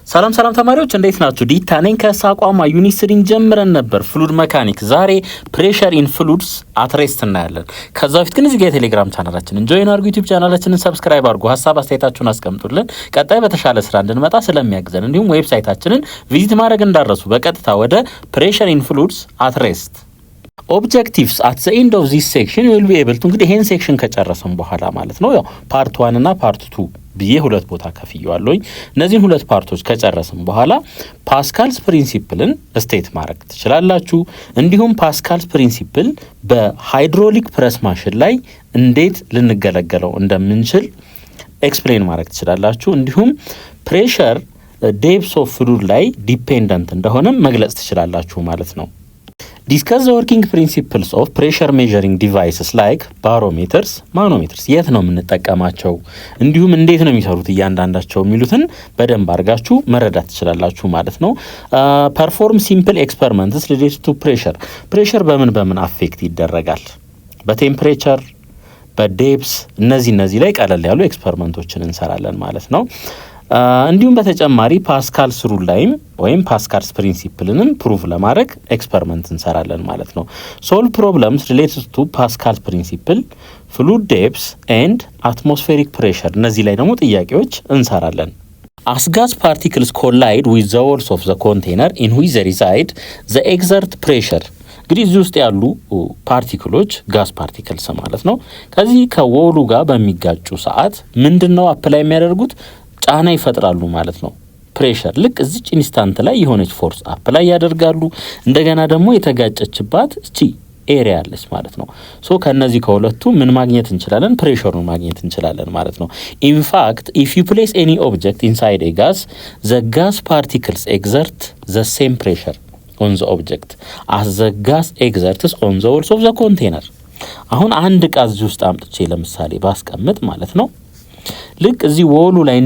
ሰላም ተማሪዎች እንዴት ናችሁ? ዲታ ነኝ ከሳቋማ ዩኒቨርሲቲን ጀምረን ነበር ፍሉድ መካኒክ። ዛሬ ፕሬሸር ኢን ፍሉድስ አት ሬስት እናያለን። ከዛ በፊት ግን እዚህ ጋር የቴሌግራም ቻናላችንን ጆይን አድርጉ፣ ዩቲዩብ ቻናላችንን ሰብስክራይብ አድርጉ፣ ሀሳብ አስተያየታችሁን አስቀምጡልን። ቀጣይ በተሻለ ስራ እንድንመጣ ስለሚያግዘን እንዲሁም ዌብሳይታችንን ቪዚት ማድረግ እንዳረሱ። በቀጥታ ወደ ፕሬሸር ኢን ፍሉድስ አት ሬስት ኦብጀክቲቭስ አት ዘ ኤንድ ኦፍ ዚስ ሴክሽን ዩ ዊል ቢ ኤብል ቱ እንግዲህ ይሄን ሴክሽን ከጨረሰን በኋላ ማለት ነው ያው ፓርት 1 እና ፓርት 2 ብዬ ሁለት ቦታ ከፍየዋለሁኝ። እነዚህን ሁለት ፓርቶች ከጨረስን በኋላ ፓስካልስ ፕሪንሲፕልን ስቴት ማድረግ ትችላላችሁ። እንዲሁም ፓስካልስ ፕሪንሲፕል በሃይድሮሊክ ፕረስ ማሽን ላይ እንዴት ልንገለገለው እንደምንችል ኤክስፕሌን ማድረግ ትችላላችሁ። እንዲሁም ፕሬሸር ዴፕስ ኦፍ ፍሉድ ላይ ዲፔንደንት እንደሆነ መግለጽ ትችላላችሁ ማለት ነው። ዲስከስ ዘ ወርኪንግ ፕሪንሲፕልስ ኦፍ ፕሬሸር ሜዠሪንግ ዲቫይስስ ላይክ ባሮሜተርስ፣ ማኖሜተርስ የት ነው የምንጠቀማቸው፣ እንዲሁም እንዴት ነው የሚሰሩት እያንዳንዳቸው የሚሉትን በደንብ አድርጋችሁ መረዳት ትችላላችሁ ማለት ነው። ፐርፎርም ሲምፕል ኤክስፐሪመንትስ ሪሌትድ ቱ ፕሬሸር በምን አፌክት ይደረጋል፣ በቴምፕሬቸር በዴፕስ እነዚህ ላይ ቀለል ያሉ ኤክስፐሪመንቶችን እንሰራለን ማለት ነው። እንዲሁም በተጨማሪ ፓስካልስ ሩል ላይም ወይም ፓስካልስ ፕሪንሲፕልንም ፕሩቭ ለማድረግ ኤክስፐሪመንት እንሰራለን ማለት ነው። ሶልቭ ፕሮብለምስ ሪሌትድ ቱ ፓስካልስ ፕሪንሲፕል፣ ፍሉድ ዴፕስ ኤንድ አትሞስፌሪክ ፕሬሸር እነዚህ ላይ ደግሞ ጥያቄዎች እንሰራለን። አስ ጋዝ ፓርቲክልስ ኮላይድ ዊዝ ዘ ዎልስ ኦፍ ዘ ኮንቴነር ኢን ዊች ዘ ሪዛይድ ዘ ኤግዘርት ፕሬሸር እንግዲህ እዚህ ውስጥ ያሉ ፓርቲክሎች ጋዝ ፓርቲክልስ ማለት ነው ከዚህ ከወሉ ጋር በሚጋጩ ሰዓት ምንድነው አፕላይ የሚያደርጉት ጫና ይፈጥራሉ ማለት ነው። ፕሬሸር ልክ እዚች ኢንስታንት ላይ የሆነች ፎርስ አፕላይ ያደርጋሉ። እንደገና ደግሞ የተጋጨችባት እቺ ኤሪያ አለች ማለት ነው። ሶ ከነዚህ ከሁለቱ ምን ማግኘት እንችላለን? ፕሬሸሩን ማግኘት እንችላለን ማለት ነው። ኢን ፋክት ኢፍ ዩ ፕሌስ ኤኒ ኦብጀክት ኢንሳይድ ኤ ጋዝ ዘ ጋዝ ፓርቲክልስ ኤግዘርት ዘ ሴም ፕሬሸር ኦን ዘ ኦብጀክት አስ ዘ ጋዝ ኤግዘርትስ ኦን ዘ ዎልስ ኦፍ ዘ ኮንቴነር። አሁን አንድ ዕቃ እዚህ ውስጥ አምጥቼ ለምሳሌ ባስቀምጥ ማለት ነው ልክ እዚህ ወሉ ላይ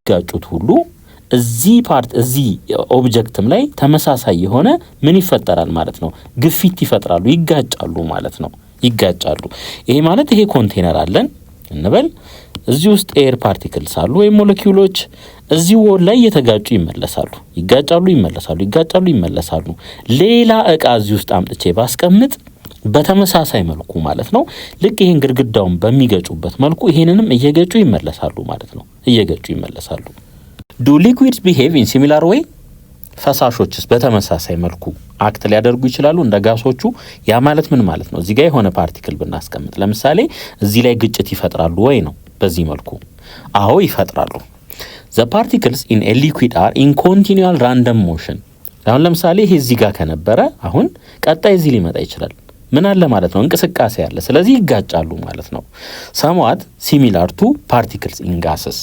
ጋጩት ሁሉ እዚህ ኦብጀክትም ላይ ተመሳሳይ የሆነ ምን ይፈጠራል ማለት ነው? ግፊት ይፈጥራሉ፣ ይጋጫሉ ማለት ነው። ይጋጫሉ። ይሄ ማለት ይሄ ኮንቴነር አለን እንበል፣ እዚህ ውስጥ ኤር ፓርቲክልስ አሉ ወይም ሞለኪውሎች እዚህ ወል ላይ እየተጋጩ ይመለሳሉ፣ ይጋጫሉ፣ ይመለሳሉ። ሌላ እቃ እዚህ ውስጥ አምጥቼ ባስቀምጥ በተመሳሳይ መልኩ ማለት ነው ልክ ይሄን ግድግዳውን በሚገጩበት መልኩ ይሄንንም እየገጩ ይመለሳሉ ማለት ነው። ዱ ሊኩዊድስ ቢሄቭ ኢን ሲሚላር ዌይ ፈሳሾችስ በተመሳሳይ መልኩ አክት ሊያደርጉ ይችላሉ እንደ ጋሶቹ? ያ ማለት ምን ማለት ነው? እዚህ ጋር የሆነ ፓርቲክል ብናስቀምጥ ለምሳሌ እዚህ ላይ ግጭት ይፈጥራሉ ወይ ነው? በዚህ መልኩ አዎ ይፈጥራሉ። ዘ ፓርቲክልስ ኢን ኤ ሊኩዊድ አር ኢን ኮንቲኒዩዋል ራንደም ሞሽን። አሁን ለምሳሌ ይሄ እዚህ ጋር ከነበረ አሁን ቀጣይ እዚህ ሊመጣ ይችላል። ምን አለ ማለት ነው? እንቅስቃሴ አለ። ስለዚህ ይጋጫሉ ማለት ነው። ሰምዋት ሲሚላር ቱ ፓርቲክልስ ኢን ጋስስ።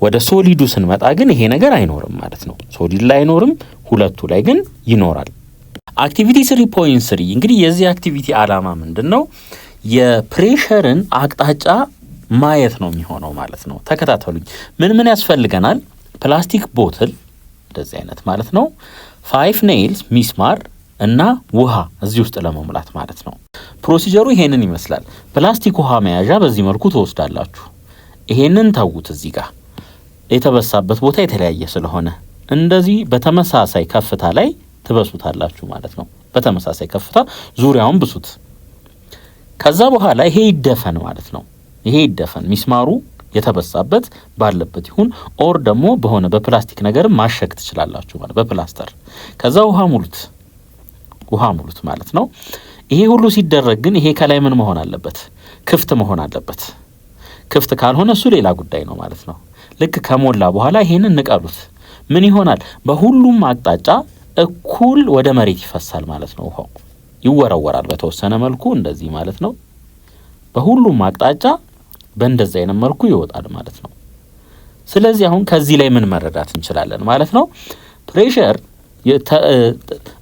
ወደ ሶሊዱ ስንመጣ ግን ይሄ ነገር አይኖርም ማለት ነው። ሶሊድ ላይ አይኖርም፣ ሁለቱ ላይ ግን ይኖራል። አክቲቪቲ 3.3 እንግዲህ የዚህ አክቲቪቲ ዓላማ ምንድነው? የፕሬሸርን አቅጣጫ ማየት ነው የሚሆነው ማለት ነው። ተከታተሉኝ። ምን ያስፈልገናል? ፕላስቲክ ቦትል እንደዚህ አይነት ማለት ነው፣ 5 ኔይልስ ሚስማር እና ውሃ እዚህ ውስጥ ለመሙላት ማለት ነው። ፕሮሲጀሩ ይሄንን ይመስላል። ፕላስቲክ ውሃ መያዣ በዚህ መልኩ ተወስዳላችሁ። ይሄንን ተውት፣ እዚህ ጋር የተበሳበት ቦታ የተለያየ ስለሆነ እንደዚህ በተመሳሳይ ከፍታ ላይ ትበሱታላችሁ ማለት ነው። በተመሳሳይ ከፍታ ዙሪያውን ብሱት። ከዛ በኋላ ይሄ ይደፈን ማለት ነው። ይሄ ይደፈን ሚስማሩ የተበሳበት ባለበት ይሁን ኦር ደግሞ በሆነ በፕላስቲክ ነገር ማሸግ ትችላላችሁ ማለት በፕላስተር። ከዛ ውሃ ሙሉት ማለት ነው። ይሄ ሁሉ ሲደረግ ግን ይሄ ከላይ ምን መሆን አለበት? ክፍት መሆን አለበት። ክፍት ካልሆነ እሱ ሌላ ጉዳይ ነው ማለት ነው። ልክ ከሞላ በኋላ ይሄንን ንቀሉት። ምን ይሆናል? በሁሉም አቅጣጫ እኩል ወደ መሬት ይፈሳል ማለት ነው። ውሃው ይወረወራል በተወሰነ መልኩ እንደዚህ ማለት ነው። በሁሉም አቅጣጫ በእንደዚህ አይነት መልኩ ይወጣል ማለት ነው። ስለዚህ አሁን ከዚህ ላይ ምን መረዳት እንችላለን ማለት ነው? ፕሬሸር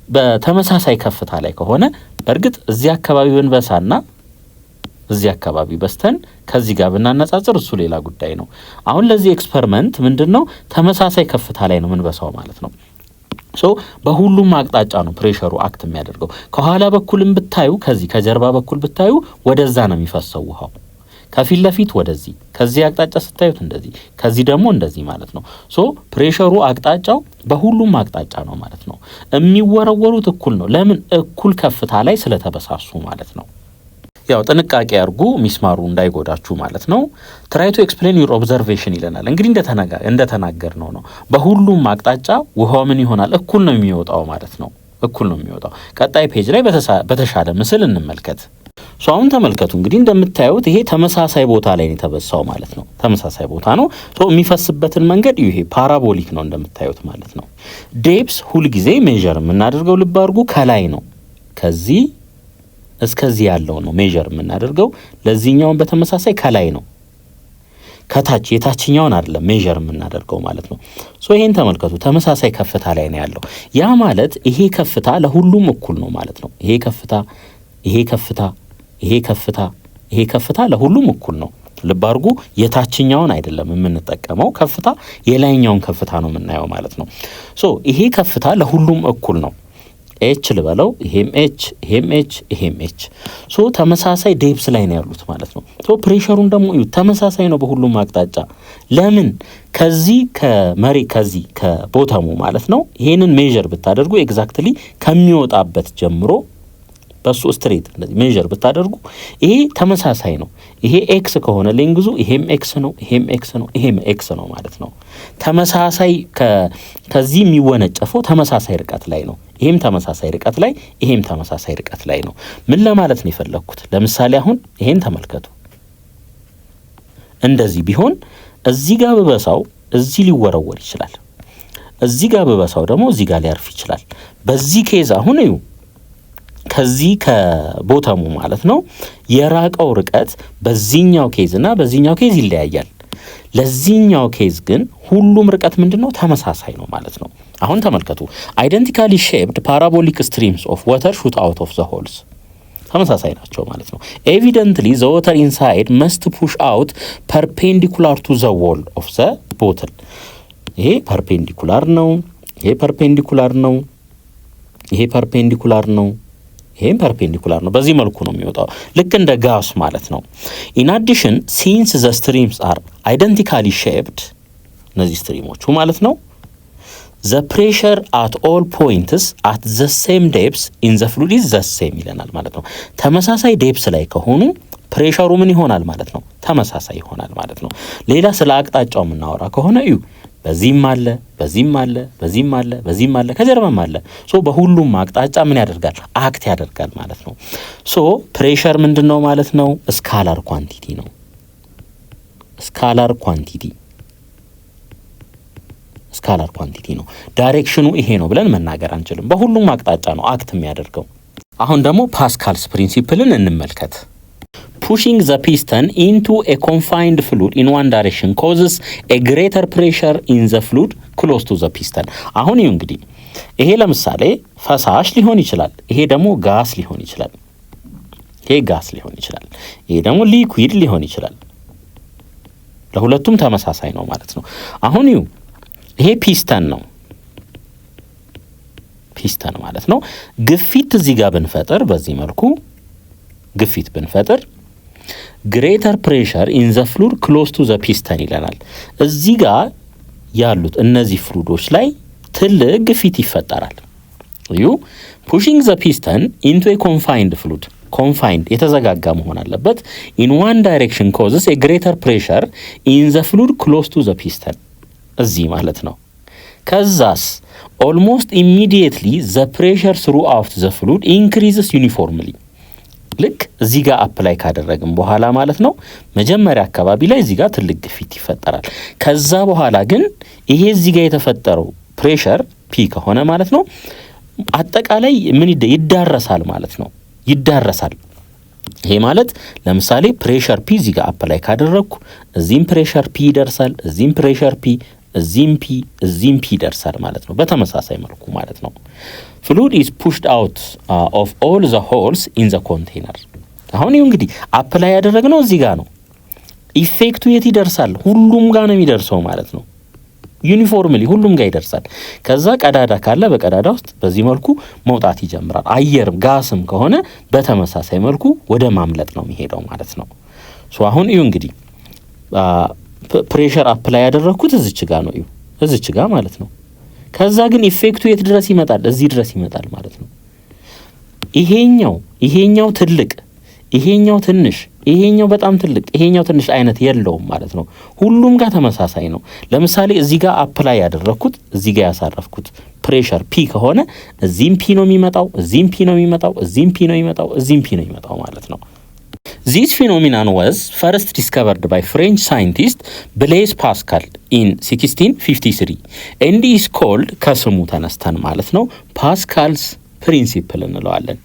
በተመሳሳይ ከፍታ ላይ ከሆነ በእርግጥ እዚህ አካባቢ ብንበሳና እዚህ አካባቢ በስተን ከዚህ ጋር ብናነጻጽር እሱ ሌላ ጉዳይ ነው። አሁን ለዚህ ኤክስፐሪመንት ምንድነው ተመሳሳይ ከፍታ ላይ ነው ምንበሳው ማለት ነው። ሶ በሁሉም አቅጣጫ ነው ፕሬሸሩ አክት የሚያደርገው። ከኋላ በኩልም ብታዩ ከዚህ ከጀርባ በኩል ብታዩ ወደዛ ነው የሚፈሰው ውሃው። ከፊት ለፊት ወደዚህ ከዚህ አቅጣጫ ስታዩት እንደዚህ ከዚህ ደግሞ እንደዚህ ማለት ነው። ሶ ፕሬሸሩ አቅጣጫው በሁሉም አቅጣጫ ነው ማለት ነው። የሚወረወሩት እኩል ነው። ለምን? እኩል ከፍታ ላይ ስለተበሳሱ ማለት ነው። ያው ጥንቃቄ አድርጉ ሚስማሩ እንዳይጎዳችሁ ማለት ነው። try to explain your observation ይለናል። እንግዲህ እንደተናገርነው ነው በሁሉም አቅጣጫ ውሃው ምን ይሆናል? እኩል ነው የሚወጣው ማለት ነው። እኩል ነው የሚወጣው። ቀጣይ ፔጅ ላይ በተሻለ ምስል እንመልከት። ሶ አሁን ተመልከቱ እንግዲህ እንደምታዩት ይሄ ተመሳሳይ ቦታ ላይ ነው የተበሳው ማለት ነው። ተመሳሳይ ቦታ ነው። ሶ የሚፈስበትን መንገድ ይሄ ፓራቦሊክ ነው እንደምታዩት ማለት ነው። ዴፕስ ሁል ጊዜ ሜዠር የምናደርገው ልብ አድርጉ ከላይ ነው። ከዚህ እስከዚህ ያለው ነው ሜዠር የምናደርገው። ለዚህኛውን በተመሳሳይ ከላይ ነው። ከታች የታችኛውን አይደለም ሜዠር የምናደርገው ማለት ነው። ሶ ይሄን ተመልከቱ ተመሳሳይ ከፍታ ላይ ነው ያለው። ያ ማለት ይሄ ከፍታ ለሁሉም እኩል ነው ማለት ነው። ይሄ ከፍታ ይሄ ከፍታ ይሄ ከፍታ ይሄ ከፍታ ለሁሉም እኩል ነው። ልብ አድርጉ የታችኛውን አይደለም የምንጠቀመው ከፍታ የላይኛውን ከፍታ ነው የምናየው ማለት ነው። ሶ ይሄ ከፍታ ለሁሉም እኩል ነው። ኤች ልበለው ይሄም ኤች ይሄም ኤች ይሄም ኤች። ሶ ተመሳሳይ ዴፕስ ላይ ነው ያሉት ማለት ነው። ሶ ፕሬሸሩን ደግሞ ተመሳሳይ ነው በሁሉም አቅጣጫ። ለምን? ከዚህ ከመሬት ከዚህ ከቦተሙ ማለት ነው ይሄንን ሜዠር ብታደርጉ ኤግዛክትሊ ከሚወጣበት ጀምሮ በሱ ስትሬት እንደዚህ ሜዠር ብታደርጉ ይሄ ተመሳሳይ ነው። ይሄ ኤክስ ከሆነ ሌንግዙ ይሄም ኤክስ ነው ይሄም ኤክስ ነው ይሄም ኤክስ ነው ማለት ነው። ተመሳሳይ ከዚህ የሚወነጨፈው ተመሳሳይ ርቀት ላይ ነው። ይሄም ተመሳሳይ ርቀት ላይ ይሄም ተመሳሳይ ርቀት ላይ ነው። ምን ለማለት ነው የፈለኩት? ለምሳሌ አሁን ይሄን ተመልከቱ። እንደዚህ ቢሆን እዚህ ጋር በበሳው እዚህ ሊወረወር ይችላል። እዚህ ጋር በበሳው ደግሞ እዚህ ጋር ሊያርፍ ይችላል። በዚህ ኬዝ አሁን እዩ ከዚህ ከቦተሙ ማለት ነው የራቀው ርቀት በዚህኛው ኬዝ እና በዚህኛው ኬዝ ይለያያል። ለዚህኛው ኬዝ ግን ሁሉም ርቀት ምንድነው? ተመሳሳይ ነው ማለት ነው። አሁን ተመልከቱ አይደንቲካሊ ሼፕድ ፓራቦሊክ ስትሪምስ ኦፍ ዋተር ሹት አውት ኦፍ ዘ ሆልስ ተመሳሳይ ናቸው ማለት ነው። ኤቪደንትሊ ዘ ዋተር ኢንሳይድ መስት ፑሽ አውት ፐርፔንዲኩላር ቱ ዘ ዎል ኦፍ ዘ ቦትል። ይሄ ፐርፔንዲኩላር ነው፣ ይሄ ፐርፔንዲኩላር ነው፣ ይሄ ፐርፔንዲኩላር ነው፣ ይሄም ፐርፔንዲኩላር ነው። በዚህ መልኩ ነው የሚወጣው ልክ እንደ ጋስ ማለት ነው። ኢን አዲሽን ሲንስ ዘ ስትሪምስ አር አይደንቲካሊ ሼፕድ እነዚህ ስትሪሞቹ ማለት ነው ዘ ፕሬሸር አት ኦል ፖይንትስ አት ዘ ሴም ዴፕስ ኢን ዘ ፍሉድ ኢዝ ዘ ሴም ይለናል ማለት ነው። ተመሳሳይ ዴፕስ ላይ ከሆኑ ፕሬሸሩ ምን ይሆናል ማለት ነው? ተመሳሳይ ይሆናል ማለት ነው። ሌላ ስለ አቅጣጫው የምናወራ ከሆነ እዩ በዚህም አለ በዚህም አለ በዚህም አለ በዚህም አለ ከጀርባም አለ። ሶ በሁሉም አቅጣጫ ምን ያደርጋል? አክት ያደርጋል ማለት ነው። ሶ ፕሬሸር ምንድነው ማለት ነው? ስካላር ኳንቲቲ ነው። ስካላር ኳንቲቲ ስካላር ኳንቲቲ ነው። ዳይሬክሽኑ ይሄ ነው ብለን መናገር አንችልም። በሁሉም አቅጣጫ ነው አክት የሚያደርገው። አሁን ደግሞ ፓስካልስ ፕሪንሲፕልን እንመልከት። pushing the piston into a confined fluid in one direction causes a greater pressure in the fluid close to the piston። አሁን ይሄ እንግዲህ ይሄ ለምሳሌ ፈሳሽ ሊሆን ይችላል፣ ይሄ ደግሞ ጋስ ሊሆን ይችላል፣ ይሄ ጋስ ሊሆን ይችላል፣ ይሄ ደግሞ ሊኩዊድ ሊሆን ይችላል። ለሁለቱም ተመሳሳይ ነው ማለት ነው። አሁን ይሄ ፒስተን ነው። ፒስተን ማለት ነው ግፊት እዚህ ጋር ብንፈጥር በዚህ መልኩ ግፊት ብንፈጥር ግሬተር ፕሬሸር ኢን ዘ ፍሉድ ክሎዝ ቱ ዘ ፒስተን ይለናል። እዚህ ጋር ያሉት እነዚህ ፍሉዶች ላይ ትልቅ ግፊት ይፈጠራል። እዩ ፑሺንግ ዘ ፒስተን ኢንቱ ኤ ኮንፋይንድ ፍሉድ ኮንፋይንድ የተዘጋጋ መሆን አለበት። ኢን ዋን ዳይሬክሽን ኮዝስ ኤ ግሬተር ፕሬሸር ኢን ዘ ፍሉድ ክሎዝ ቱ ዘ ፒስተን እዚህ ማለት ነው። ከዛስ ኦልሞስት ኢሚዲየትሊ ዘ ፕሬሸር ስሩ አውት ዘ ፍሉድ ኢንክሪዝስ ዩኒፎርምሊ ልክ እዚህ ጋር አፕላይ ካደረግን በኋላ ማለት ነው መጀመሪያ አካባቢ ላይ እዚህ ጋር ትልቅ ግፊት ይፈጠራል። ከዛ በኋላ ግን ይሄ እዚህ ጋር የተፈጠረው ፕሬሸር ፒ ከሆነ ማለት ነው አጠቃላይ ምን ይዳረሳል ማለት ነው ይዳረሳል። ይሄ ማለት ለምሳሌ ፕሬሸር ፒ እዚህ ጋር አፕላይ ካደረግኩ እዚህም ፕሬሸር ፒ ይደርሳል፣ እዚህም ፕሬሸር ፒ እዚህም ፒ ይደርሳል ማለት ነው። በተመሳሳይ መልኩ ማለት ነው fluid is pushed out of all the holes in the container። አሁን ይሄ እንግዲህ አፕላይ ያደረግነው እዚህ ጋር ነው። ኢፌክቱ የት ይደርሳል? ሁሉም ጋር ነው የሚደርሰው ማለት ነው። ዩኒፎርምሊ ሁሉም ጋር ይደርሳል። ከዛ ቀዳዳ ካለ በቀዳዳ ውስጥ በዚህ መልኩ መውጣት ይጀምራል። አየርም ጋስም ከሆነ በተመሳሳይ መልኩ ወደ ማምለጥ ነው የሚሄደው ማለት ነው። ሶ አሁን እዩ እንግዲህ ፕሬሸር አፕላይ ያደረኩት እዚች ጋር ነው፣ እዩ እዚች ጋር ማለት ነው። ከዛ ግን ኢፌክቱ የት ድረስ ይመጣል? እዚህ ድረስ ይመጣል ማለት ነው። ይሄኛው ትልቅ፣ ይሄኛው ትንሽ፣ ይሄኛው በጣም ትልቅ፣ ይሄኛው ትንሽ አይነት የለውም ማለት ነው። ሁሉም ጋር ተመሳሳይ ነው። ለምሳሌ እዚህ ጋር አፕላይ ያደረኩት፣ እዚህ ጋር ያሳረፍኩት ፕሬሸር ፒ ከሆነ እዚህም ፒ ነው የሚመጣው፣ እዚህም ፒ ነው የሚመጣው፣ እዚህም ፒ ነው የሚመጣው፣ እዚህም ፒ ነው የሚመጣው ማለት ነው። This phenomenon was first discovered by French scientist Blaise Pascal in 1653 and is called ከስሙ ተነስተን ማለት ነው ፓስካልስ ፕሪንሲፕል እንለዋለን።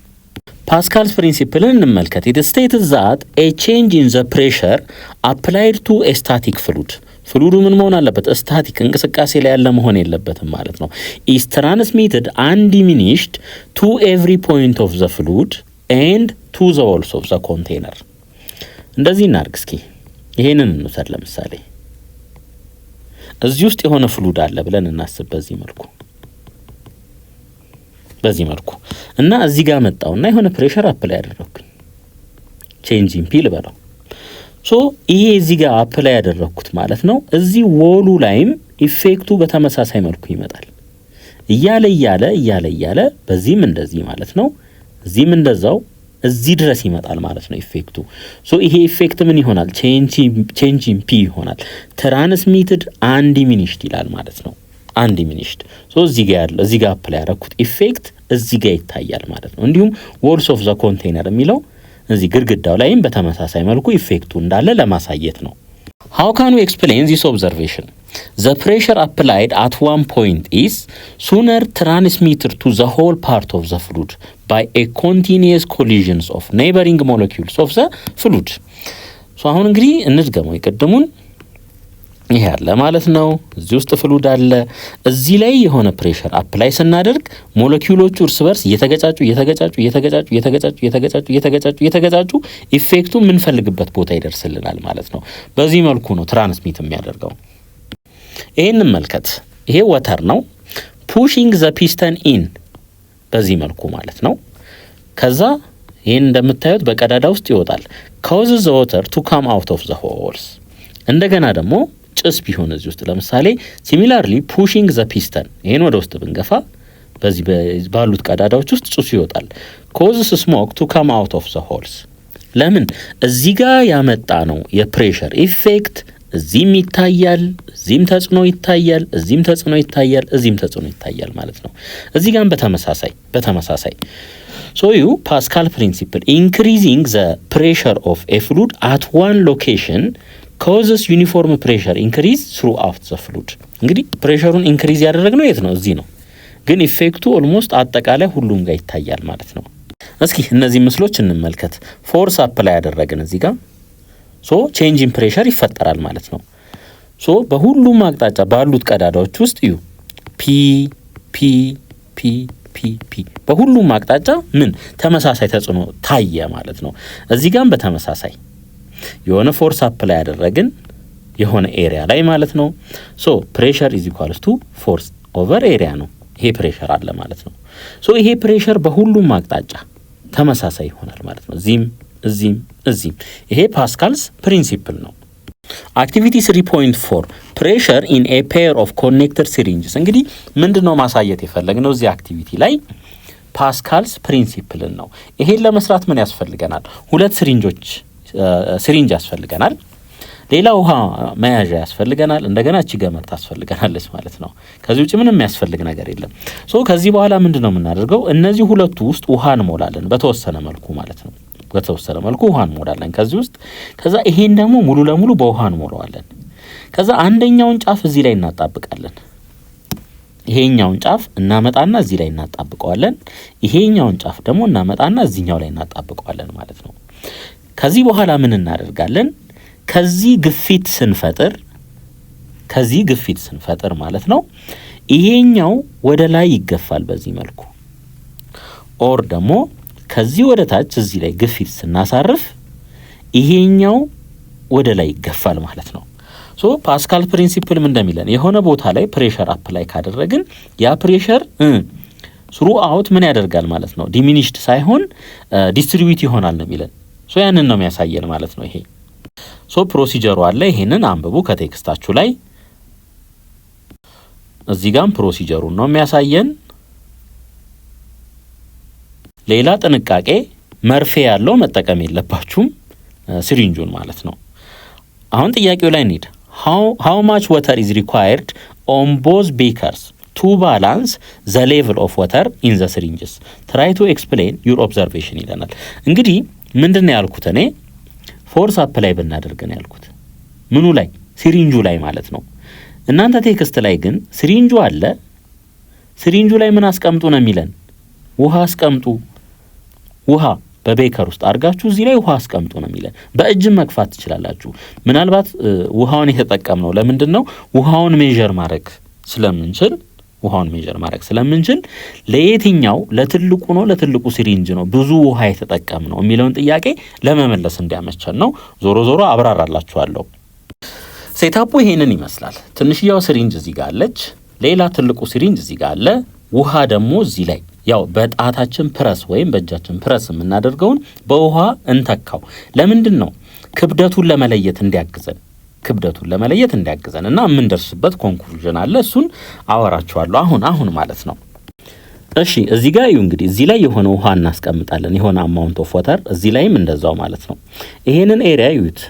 ፓስካልስ ፕሪንሲፕልን እንመልከት። It states that a change in the pressure applied to a static fluid ፍሉዱ ምን መሆን አለበት? ስታቲክ እንቅስቃሴ ላይ ያለ መሆን የለበትም ማለት ነው። is transmitted undiminished to every point of the fluid and to the walls of the container። እንደዚህ እናድርግ እስኪ። ይሄንን እንውሰድ። ለምሳሌ እዚህ ውስጥ የሆነ ፍሉድ አለ ብለን እናስብ። በዚህ መልኩ እና እዚህ ጋር መጣውና የሆነ ፕሬሸር አፕላይ ያደረኩኝ ቼንጂንግ ፒል በለው። ሶ ይሄ እዚህ ጋር አፕላይ ያደረኩት ማለት ነው እዚህ ወሉ ላይም ኢፌክቱ በተመሳሳይ መልኩ ይመጣል። እያለ በዚህም እንደዚህ ማለት ነው፣ እዚህም እንደዛው እዚህ ድረስ ይመጣል ማለት ነው ኢፌክቱ። ሶ ይሄ ኢፌክት ምን ይሆናል? ቼንጂንግ ፒ ይሆናል። ትራንስሚትድ አንዲሚኒሽድ ይላል ማለት ነው። አንዲሚኒሽድ ሶ እዚህ ጋር አፕላይ ያደረኩት ኢፌክት እዚህ ጋር ይታያል ማለት ነው። እንዲሁም ዎልስ ኦፍ ዘ ኮንቴነር የሚለው እዚህ ግድግዳው ላይም በተመሳሳይ መልኩ ኢፌክቱ እንዳለ ለማሳየት ነው። How can we explain this observation? The pressure applied at one point is sooner transmitted to the whole part of the fluid by a continuous collisions of neighboring molecules of the fluid. So አሁን እንግዲህ እንድገመው ይቀድሙን ይሄ አለ ማለት ነው። እዚህ ውስጥ ፍሉድ አለ። እዚህ ላይ የሆነ ፕሬሸር አፕላይ ስናደርግ ሞለኪውሎቹ እርስ በርስ እየተገጫጩ ኢፌክቱ የምንፈልግበት ቦታ ይደርስልናል ማለት ነው። በዚህ መልኩ ነው ትራንስሚት የሚያደርገው። ይሄን እንመልከት። ይሄ ወተር ነው ፑሺንግ ዘ ፒስተን ኢን በዚህ መልኩ ማለት ነው። ከዛ ይሄን እንደምታዩት በቀዳዳ ውስጥ ይወጣል። cause the water to come out of the holes። እንደገና ደግሞ ጭስ ቢሆን እዚህ ውስጥ ለምሳሌ ሲሚላርሊ ፑሺንግ ዘ ፒስተን ይሄን ወደ ውስጥ ብንገፋ በዚህ ባሉት ቀዳዳዎች ውስጥ ጭሱ ይወጣል። causes smoke to come out of the holes። ለምን እዚህ ጋር ያመጣ ነው የፕሬሸር ኢፌክት እዚህም ይታያል፣ እዚህም ተጽዕኖ ይታያል፣ እዚህም ተጽዕኖ ይታያል፣ እዚህም ተጽዕኖ ይታያል ማለት ነው። እዚህ ጋርም በተመሳሳይ so you Pascal principle increasing the pressure of a fluid at one location causes uniform pressure increase throughout the fluid። እንግዲህ ፕሬሸሩን ኢንክሪዝ ያደረግነው የት ነው? እዚህ ነው። ግን ኢፌክቱ ኦልሞስት አጠቃላይ ሁሉም ጋር ይታያል ማለት ነው። እስኪ እነዚህ ምስሎች እንመልከት። ፎርስ አፕላይ ያደረግን እዚህ ጋር ሶ ቼንጅ ኢን ፕሬሸር ይፈጠራል ማለት ነው። ሶ በሁሉም አቅጣጫ ባሉት ቀዳዳዎች ውስጥ እዩ ፒ ፒ ፒ ፒ ፒ በሁሉም አቅጣጫ ምን ተመሳሳይ ተጽዕኖ ታየ ማለት ነው። እዚህ ጋርም በተመሳሳይ የሆነ ፎርስ አፕላይ ያደረግን የሆነ ኤሪያ ላይ ማለት ነው። ሶ ፕሬሸር ኢዝ ኢኳልስ ቱ ፎርስ ኦቨር ኤሪያ ነው። ይሄ ፕሬሸር አለ ማለት ነው። ሶ ይሄ ፕሬሸር በሁሉም አቅጣጫ ተመሳሳይ ይሆናል ማለት ነው። እዚህም ይሄ ፓስካልስ ፕሪንሲፕል ነው። አክቲቪቲ 3.4 ፕሬሸር ኢን ኤ ፔር ኦፍ ኮኔክተር ሲሪንጅስ። እንግዲህ ምንድነው ማሳየት የፈለግነው እዚህ አክቲቪቲ ላይ ፓስካልስ ፕሪንሲፕልን ነው። ይሄን ለመስራት ምን ያስፈልገናል? ሁለት ሲሪንጅ ያስፈልገናል። ሌላ ውሃ መያዣ ያስፈልገናል። እንደገና እቺ ገመድ ታስፈልገናለች ማለት ነው። ከዚህ ውጪ ምንም የሚያስፈልግ ነገር የለም። ሶ ከዚህ በኋላ ምንድነው የምናደርገው? እነዚህ ሁለቱ ውስጥ ውሃ እንሞላለን በተወሰነ መልኩ ማለት ነው። በተወሰነ መልኩ ውሃ እንሞላለን ከዚህ ውስጥ። ከዛ ይሄን ደግሞ ሙሉ ለሙሉ በውሃ እንሞላዋለን። ከዛ አንደኛውን ጫፍ እዚህ ላይ እናጣብቃለን። ይሄኛውን ጫፍ እናመጣና እዚህ ላይ እናጣብቀዋለን። ይሄኛውን ጫፍ ደግሞ እናመጣና እዚህኛው ላይ እናጣብቀዋለን ማለት ነው። ከዚህ በኋላ ምን እናደርጋለን? ከዚህ ግፊት ስንፈጥር ማለት ነው ይሄኛው ወደ ላይ ይገፋል በዚህ መልኩ። ኦር ደግሞ ከዚህ ወደ ታች እዚህ ላይ ግፊት ስናሳርፍ ይሄኛው ወደ ላይ ይገፋል ማለት ነው። ሶ ፓስካል ፕሪንሲፕል ምን እንደሚለን የሆነ ቦታ ላይ ፕሬሸር አፕላይ ካደረግን ያ ፕሬሸር ስሩ አውት ምን ያደርጋል ማለት ነው? ዲሚኒሽድ ሳይሆን ዲስትሪቢዩት ይሆናል ነው የሚለን። ሶ ያንን ነው የሚያሳየን ማለት ነው ይሄ። ሶ ፕሮሲጀሩ አለ። ይሄንን አንብቡ ከቴክስታችሁ ላይ። እዚህ ጋር ፕሮሲጀሩን ነው የሚያሳየን። ሌላ ጥንቃቄ መርፌ ያለው መጠቀም የለባችሁም ሲሪንጁን ማለት ነው። አሁን ጥያቄው ላይ እንሂድ። how much water is required on both beakers to balance the level of water in the syringes? try to explain your observation ይለናል። እንግዲህ ምንድነው ያልኩት እኔ ፎርስ አፕላይ ብናደርግ ነው ያልኩት። ምኑ ላይ? ሲሪንጁ ላይ ማለት ነው። እናንተ ቴክስት ላይ ግን ሲሪንጁ አለ። ሲሪንጁ ላይ ምን አስቀምጡ ነው የሚለን? ውሃ አስቀምጡ። ውሃ በቤከር ውስጥ አርጋችሁ እዚህ ላይ ውሃ አስቀምጡ ነው የሚለን። በእጅም መግፋት ትችላላችሁ። ምናልባት ውሃውን የተጠቀምነው ለምንድነው? ውሃውን ሜዠር ማድረግ ስለምንችል ለየትኛው ለትልቁ ነው ለትልቁ ሲሪንጅ ነው ብዙ ውሃ የተጠቀምነው የሚለውን ጥያቄ ለመመለስ እንዲያመቸን ነው። ዞሮ ዞሮ አብራራላችኋለሁ። ሴታፑ ይሄንን ይመስላል። ትንሽዬው ሲሪንጅ እዚህ ጋር አለች። ሌላ ትልቁ ሲሪንጅ እዚህ ጋር አለ። ውሃ ደግሞ እዚህ ላይ ያው በጣታችን ፕረስ ወይም በእጃችን ፕረስ የምናደርገውን በውሃ እንተካው። ለምንድን ነው? ክብደቱን ለመለየት እንዲያግዘን እና የምንደርስበት ኮንክሉዥን አለ። እሱን አወራችኋለሁ አሁን ማለት ነው። እሺ እዚህ ጋር እንግዲህ እዚህ ላይ የሆነ ውሃ እናስቀምጣለን፣ የሆነ አማውንት ኦፍ ዋተር። እዚህ ላይም እንደዛው ማለት ነው። ይሄንን ኤሪያ እዩት።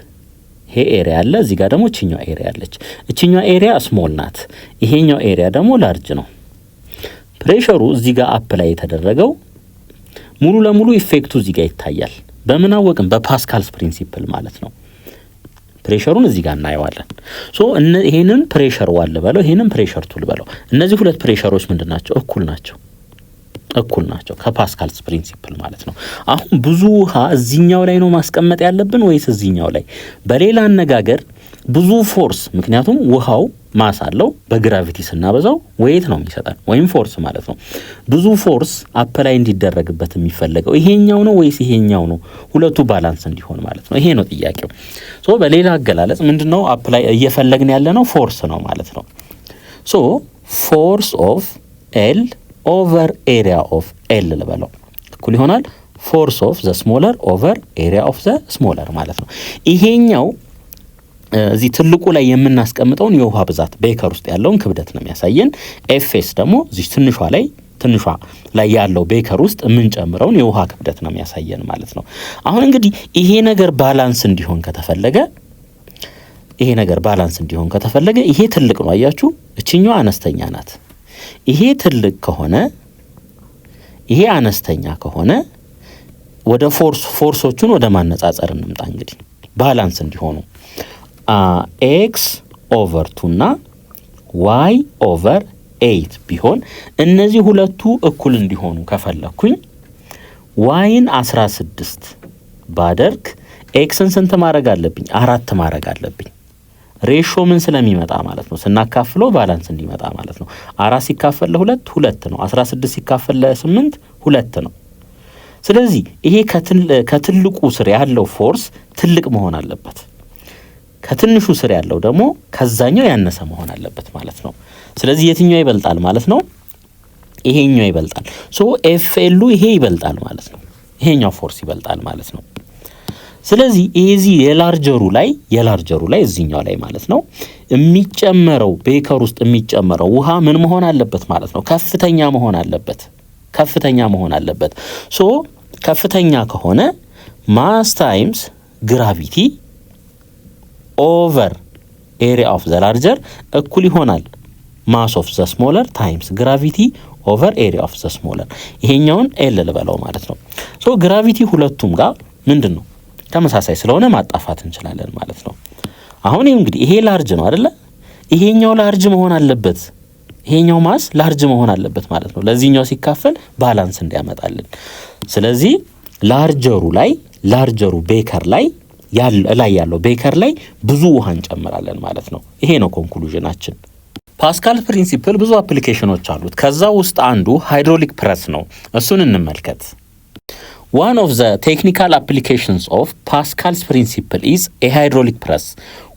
ይሄ ኤሪያ አለ። እዚህ ጋር ደግሞ እቺኛው ኤሪያ አለች። እቺኛው ኤሪያ ስሞል ናት፣ ይሄኛው ኤሪያ ደግሞ ላርጅ ነው። ፕሬሸሩ እዚህ ጋር አፕላይ የተደረገው ሙሉ ለሙሉ ኢፌክቱ እዚህ ጋር ይታያል። በምን አወቅን? በፓስካልስ ፕሪንሲፕል ማለት ነው። ፕሬሸሩን እዚህ ጋር እናየዋለን። ሶ ይሄንን ፕሬሸር ዋል በለው፣ ይሄንን ፕሬሸር ቱል በለው። እነዚህ ሁለት ፕሬሸሮች ምንድናቸው? እኩል ናቸው ከፓስካልስ ፕሪንሲፕል ማለት ነው። አሁን ብዙ ውሃ እዚህኛው ላይ ነው ማስቀመጥ ያለብን ወይስ እዚህኛው ላይ? በሌላ አነጋገር ብዙ ፎርስ፣ ምክንያቱም ውሃው ማስ አለው፣ በግራቪቲ ስናበዛው ዌይት ነው የሚሰጠን ወይም ፎርስ ማለት ነው። ብዙ ፎርስ አፕላይ እንዲደረግበት የሚፈለገው ይሄኛው ነው ወይስ ይሄኛው ነው? ሁለቱ ባላንስ እንዲሆን ማለት ነው። ይሄ ነው ጥያቄው። ሶ በሌላ አገላለጽ ምንድነው አፕላይ እየፈለግን ያለ ነው? ፎርስ ነው ማለት ነው። ሶ ፎርስ ኦፍ ኤል ኦቨር ኤሪያ ኦፍ ኤል ልበለው እኩል ይሆናል ፎርስ ኦፍ ዘ ስሞለር ኦቨር ኤሪያ ኦፍ ዘ ስሞለር ማለት ነው። ይሄኛው እዚህ ትልቁ ላይ የምናስቀምጠውን የውሃ ብዛት ቤከር ውስጥ ያለውን ክብደት ነው የሚያሳየን። ኤፍኤስ ደግሞ እዚህ ትንሿ ላይ ያለው ቤከር ውስጥ የምንጨምረውን የውሃ ክብደት ነው የሚያሳየን ማለት ነው። አሁን እንግዲህ ይሄ ነገር ባላንስ እንዲሆን ከተፈለገ ይሄ ትልቅ ነው አያችሁ፣ እቺኛው አነስተኛ ናት። ይሄ ትልቅ ከሆነ ይሄ አነስተኛ ከሆነ ወደ ፎርሶቹን ወደ ማነጻጸር እንምጣ። እንግዲህ ባላንስ እንዲሆኑ ኤክስ ኦቨር 2 እና ዋይ ኦቨር 8 ቢሆን እነዚህ ሁለቱ እኩል እንዲሆኑ ከፈለኩኝ ዋይን 16 ባደርግ ኤክስን ስንት ማድረግ አለብኝ? 4 ማድረግ አለብኝ። ሬሾ ምን ስለሚመጣ ማለት ነው? ስናካፍለው ባላንስ እንዲመጣ ማለት ነው። 4 ሲካፈል ለ2 2 ነው። 16 ሲካፈል ለ8 2 ነው። ስለዚህ ይሄ ከትልቁ ስር ያለው ፎርስ ትልቅ መሆን አለበት። ከትንሹ ስር ያለው ደግሞ ከዛኛው ያነሰ መሆን አለበት ማለት ነው። ስለዚህ የትኛው ይበልጣል ማለት ነው? ይሄኛው ይበልጣል። ሶ ኤፍኤሉ ይሄ ይበልጣል ማለት ነው። ይሄኛው ፎርስ ይበልጣል ማለት ነው። ስለዚህ እዚህ የላርጀሩ ላይ እዚህኛው ላይ ማለት ነው የሚጨመረው ቤከር ውስጥ የሚጨመረው ውሃ ምን መሆን አለበት ማለት ነው? ከፍተኛ መሆን አለበት። ሶ ከፍተኛ ከሆነ ማስ ታይምስ ግራቪቲ ኦቨር ኤሪያ ኦፍ ዘ ላርጀር እኩል ይሆናል ማስ ኦፍ ዘ ስሞለር ታይምስ ግራቪቲ ኦቨር ኤሪያ ኦፍ ዘ ስሞለር። ይሄኛውን ኤል ልበለው ማለት ነው። ሶ ግራቪቲ ሁለቱም ጋር ምንድነው ተመሳሳይ ስለሆነ ማጣፋት እንችላለን ማለት ነው። አሁን እንግዲህ ይሄ ላርጅ ነው አይደለ? ይሄኛው ላርጅ መሆን አለበት፣ ይሄኛው ማስ ላርጅ መሆን አለበት ማለት ነው። ለዚህኛው ሲካፈል ባላንስ እንዲያመጣልን። ስለዚህ ላርጀሩ ቤከር ላይ ያለው ቤከር ላይ ብዙ ውሃ እንጨምራለን ማለት ነው። ይሄ ነው ኮንክሉዥናችን። ፓስካል ፕሪንሲፕል ብዙ አፕሊኬሽኖች አሉት። ከዛ ውስጥ አንዱ ሃይድሮሊክ ፕረስ ነው። እሱን እንመልከት። One of the technical applications of Pascal's principle is a hydraulic press,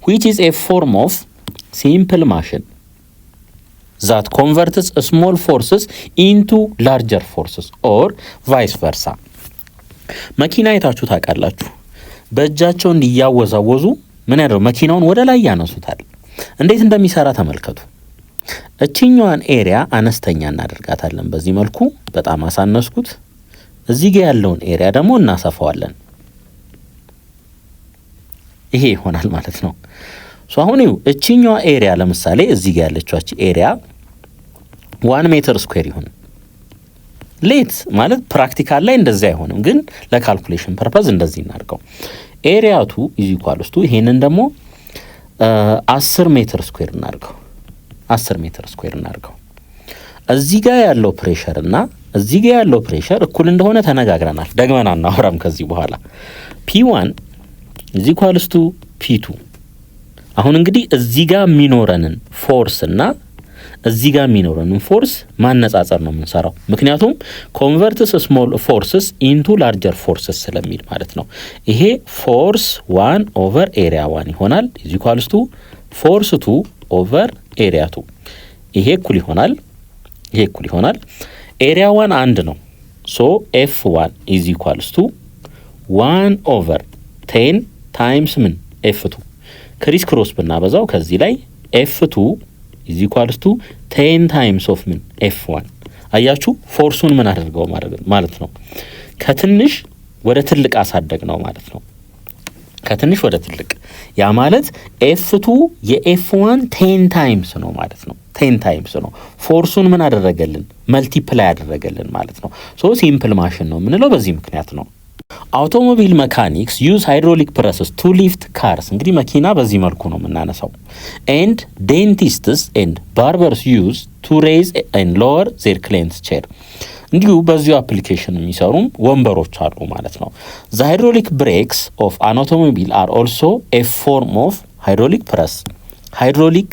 which is a form of simple machine that converts small forces into larger forces or vice versa. መኪና አይታችሁ ታውቃላችሁ? በእጃቸው እንዲያወዛወዙ ምን ያደርጉ መኪናውን ወደ ላይ ያነሱታል። እንዴት እንደሚሰራ ተመልከቱ። እቺኛዋን ኤሪያ አነስተኛ እናደርጋታለን በዚህ መልኩ። በጣም አሳነስኩት። እዚህ ጋር ያለውን ኤሪያ ደግሞ እናሰፋዋለን። ይሄ ይሆናል ማለት ነው። ሶ አሁን እቺኛዋ ኤሪያ ለምሳሌ እዚህ ጋር ያለችው ኤሪያ 1 ሜትር ስኩዌር ይሁን። ሌት ማለት ፕራክቲካል ላይ እንደዚህ አይሆንም፣ ግን ለካልኩሌሽን ፐርፐዝ እንደዚህ እናድርገው። ኤሪያቱ ኢዝ ኢኳልስ ቱ ይሄንን ደግሞ 10 ሜትር ስኩዌር እናድርገው። 10 ሜትር ስኩዌር እናድርገው። እዚህ ጋር ያለው ፕሬሸር እና እዚህ ጋር ያለው ፕሬሸር እኩል እንደሆነ ተነጋግረናል። ደግመን አናወራም ከዚህ በኋላ። P1 ኢዝ ኢኳልስ ቱ P2። አሁን እንግዲህ እዚህ ጋር የሚኖረንን ፎርስ እና እዚህ ጋር የሚኖረንን ፎርስ ማነጻጸር ነው የምንሰራው። ምክንያቱም ኮንቨርትስ ስሞል ፎርስስ ኢንቱ ላርጀር ፎርስስ ስለሚል ማለት ነው። ይሄ ፎርስ 1 ኦቨር ኤሪያ 1 ይሆናል ኢዝ ኢኳልስ ቱ ፎርስ 2 ኦቨር ኤሪያ 2። ይሄ እኩል ይሆናል። ኤሪያ 1 1 ነው። ሶ F1 ኢዝ ኢኳልስ ቱ 1 ኦቨር 10 ታይምስ ምን F2 ክሪስ ክሮስ ብናበዛው ከዚህ ላይ F2 ኢዝ ኢኳልስ ቱ 10 ታይምስ ኦፍ ምን F1። አያችሁ ፎርሱን ምን አድርገው ማለት ነው ከትንሽ ወደ ትልቅ አሳደግ ነው ማለት ነው። ከትንሽ ወደ ትልቅ ያ ማለት F2 የF1 10 ታይምስ ነው ማለት ነው። 10 ታይምስ ነው። ፎርሱን ምን አደረገልን? መልቲፕላይ አደረገልን ማለት ነው። ሶ ሲምፕል ማሽን ነው የምንለው በዚህ ምክንያት ነው። አውቶሞቢል መካኒክስ ዩዝ ሃይድሮሊክ ፕረስስ ቱ ሊፍት ካርስ። እንግዲህ መኪና በዚህ መልኩ ነው የምናነሳው። ኤንድ ዴንቲስትስ ኤንድ ባርበርስ ዩዝ ቱ ሬዝ ኤንድ ሎወር ዜር ክላይንትስ ቼር። እንዲሁ በዚሁ አፕሊኬሽን የሚሰሩም ወንበሮች አሉ ማለት ነው። ዘ ሃይድሮሊክ ብሬክስ ኦፍ አን አውቶሞቢል አር ኦልሶ ኤ ፎርም ኦፍ ሃይድሮሊክ ፕረስ። ሃይድሮሊክ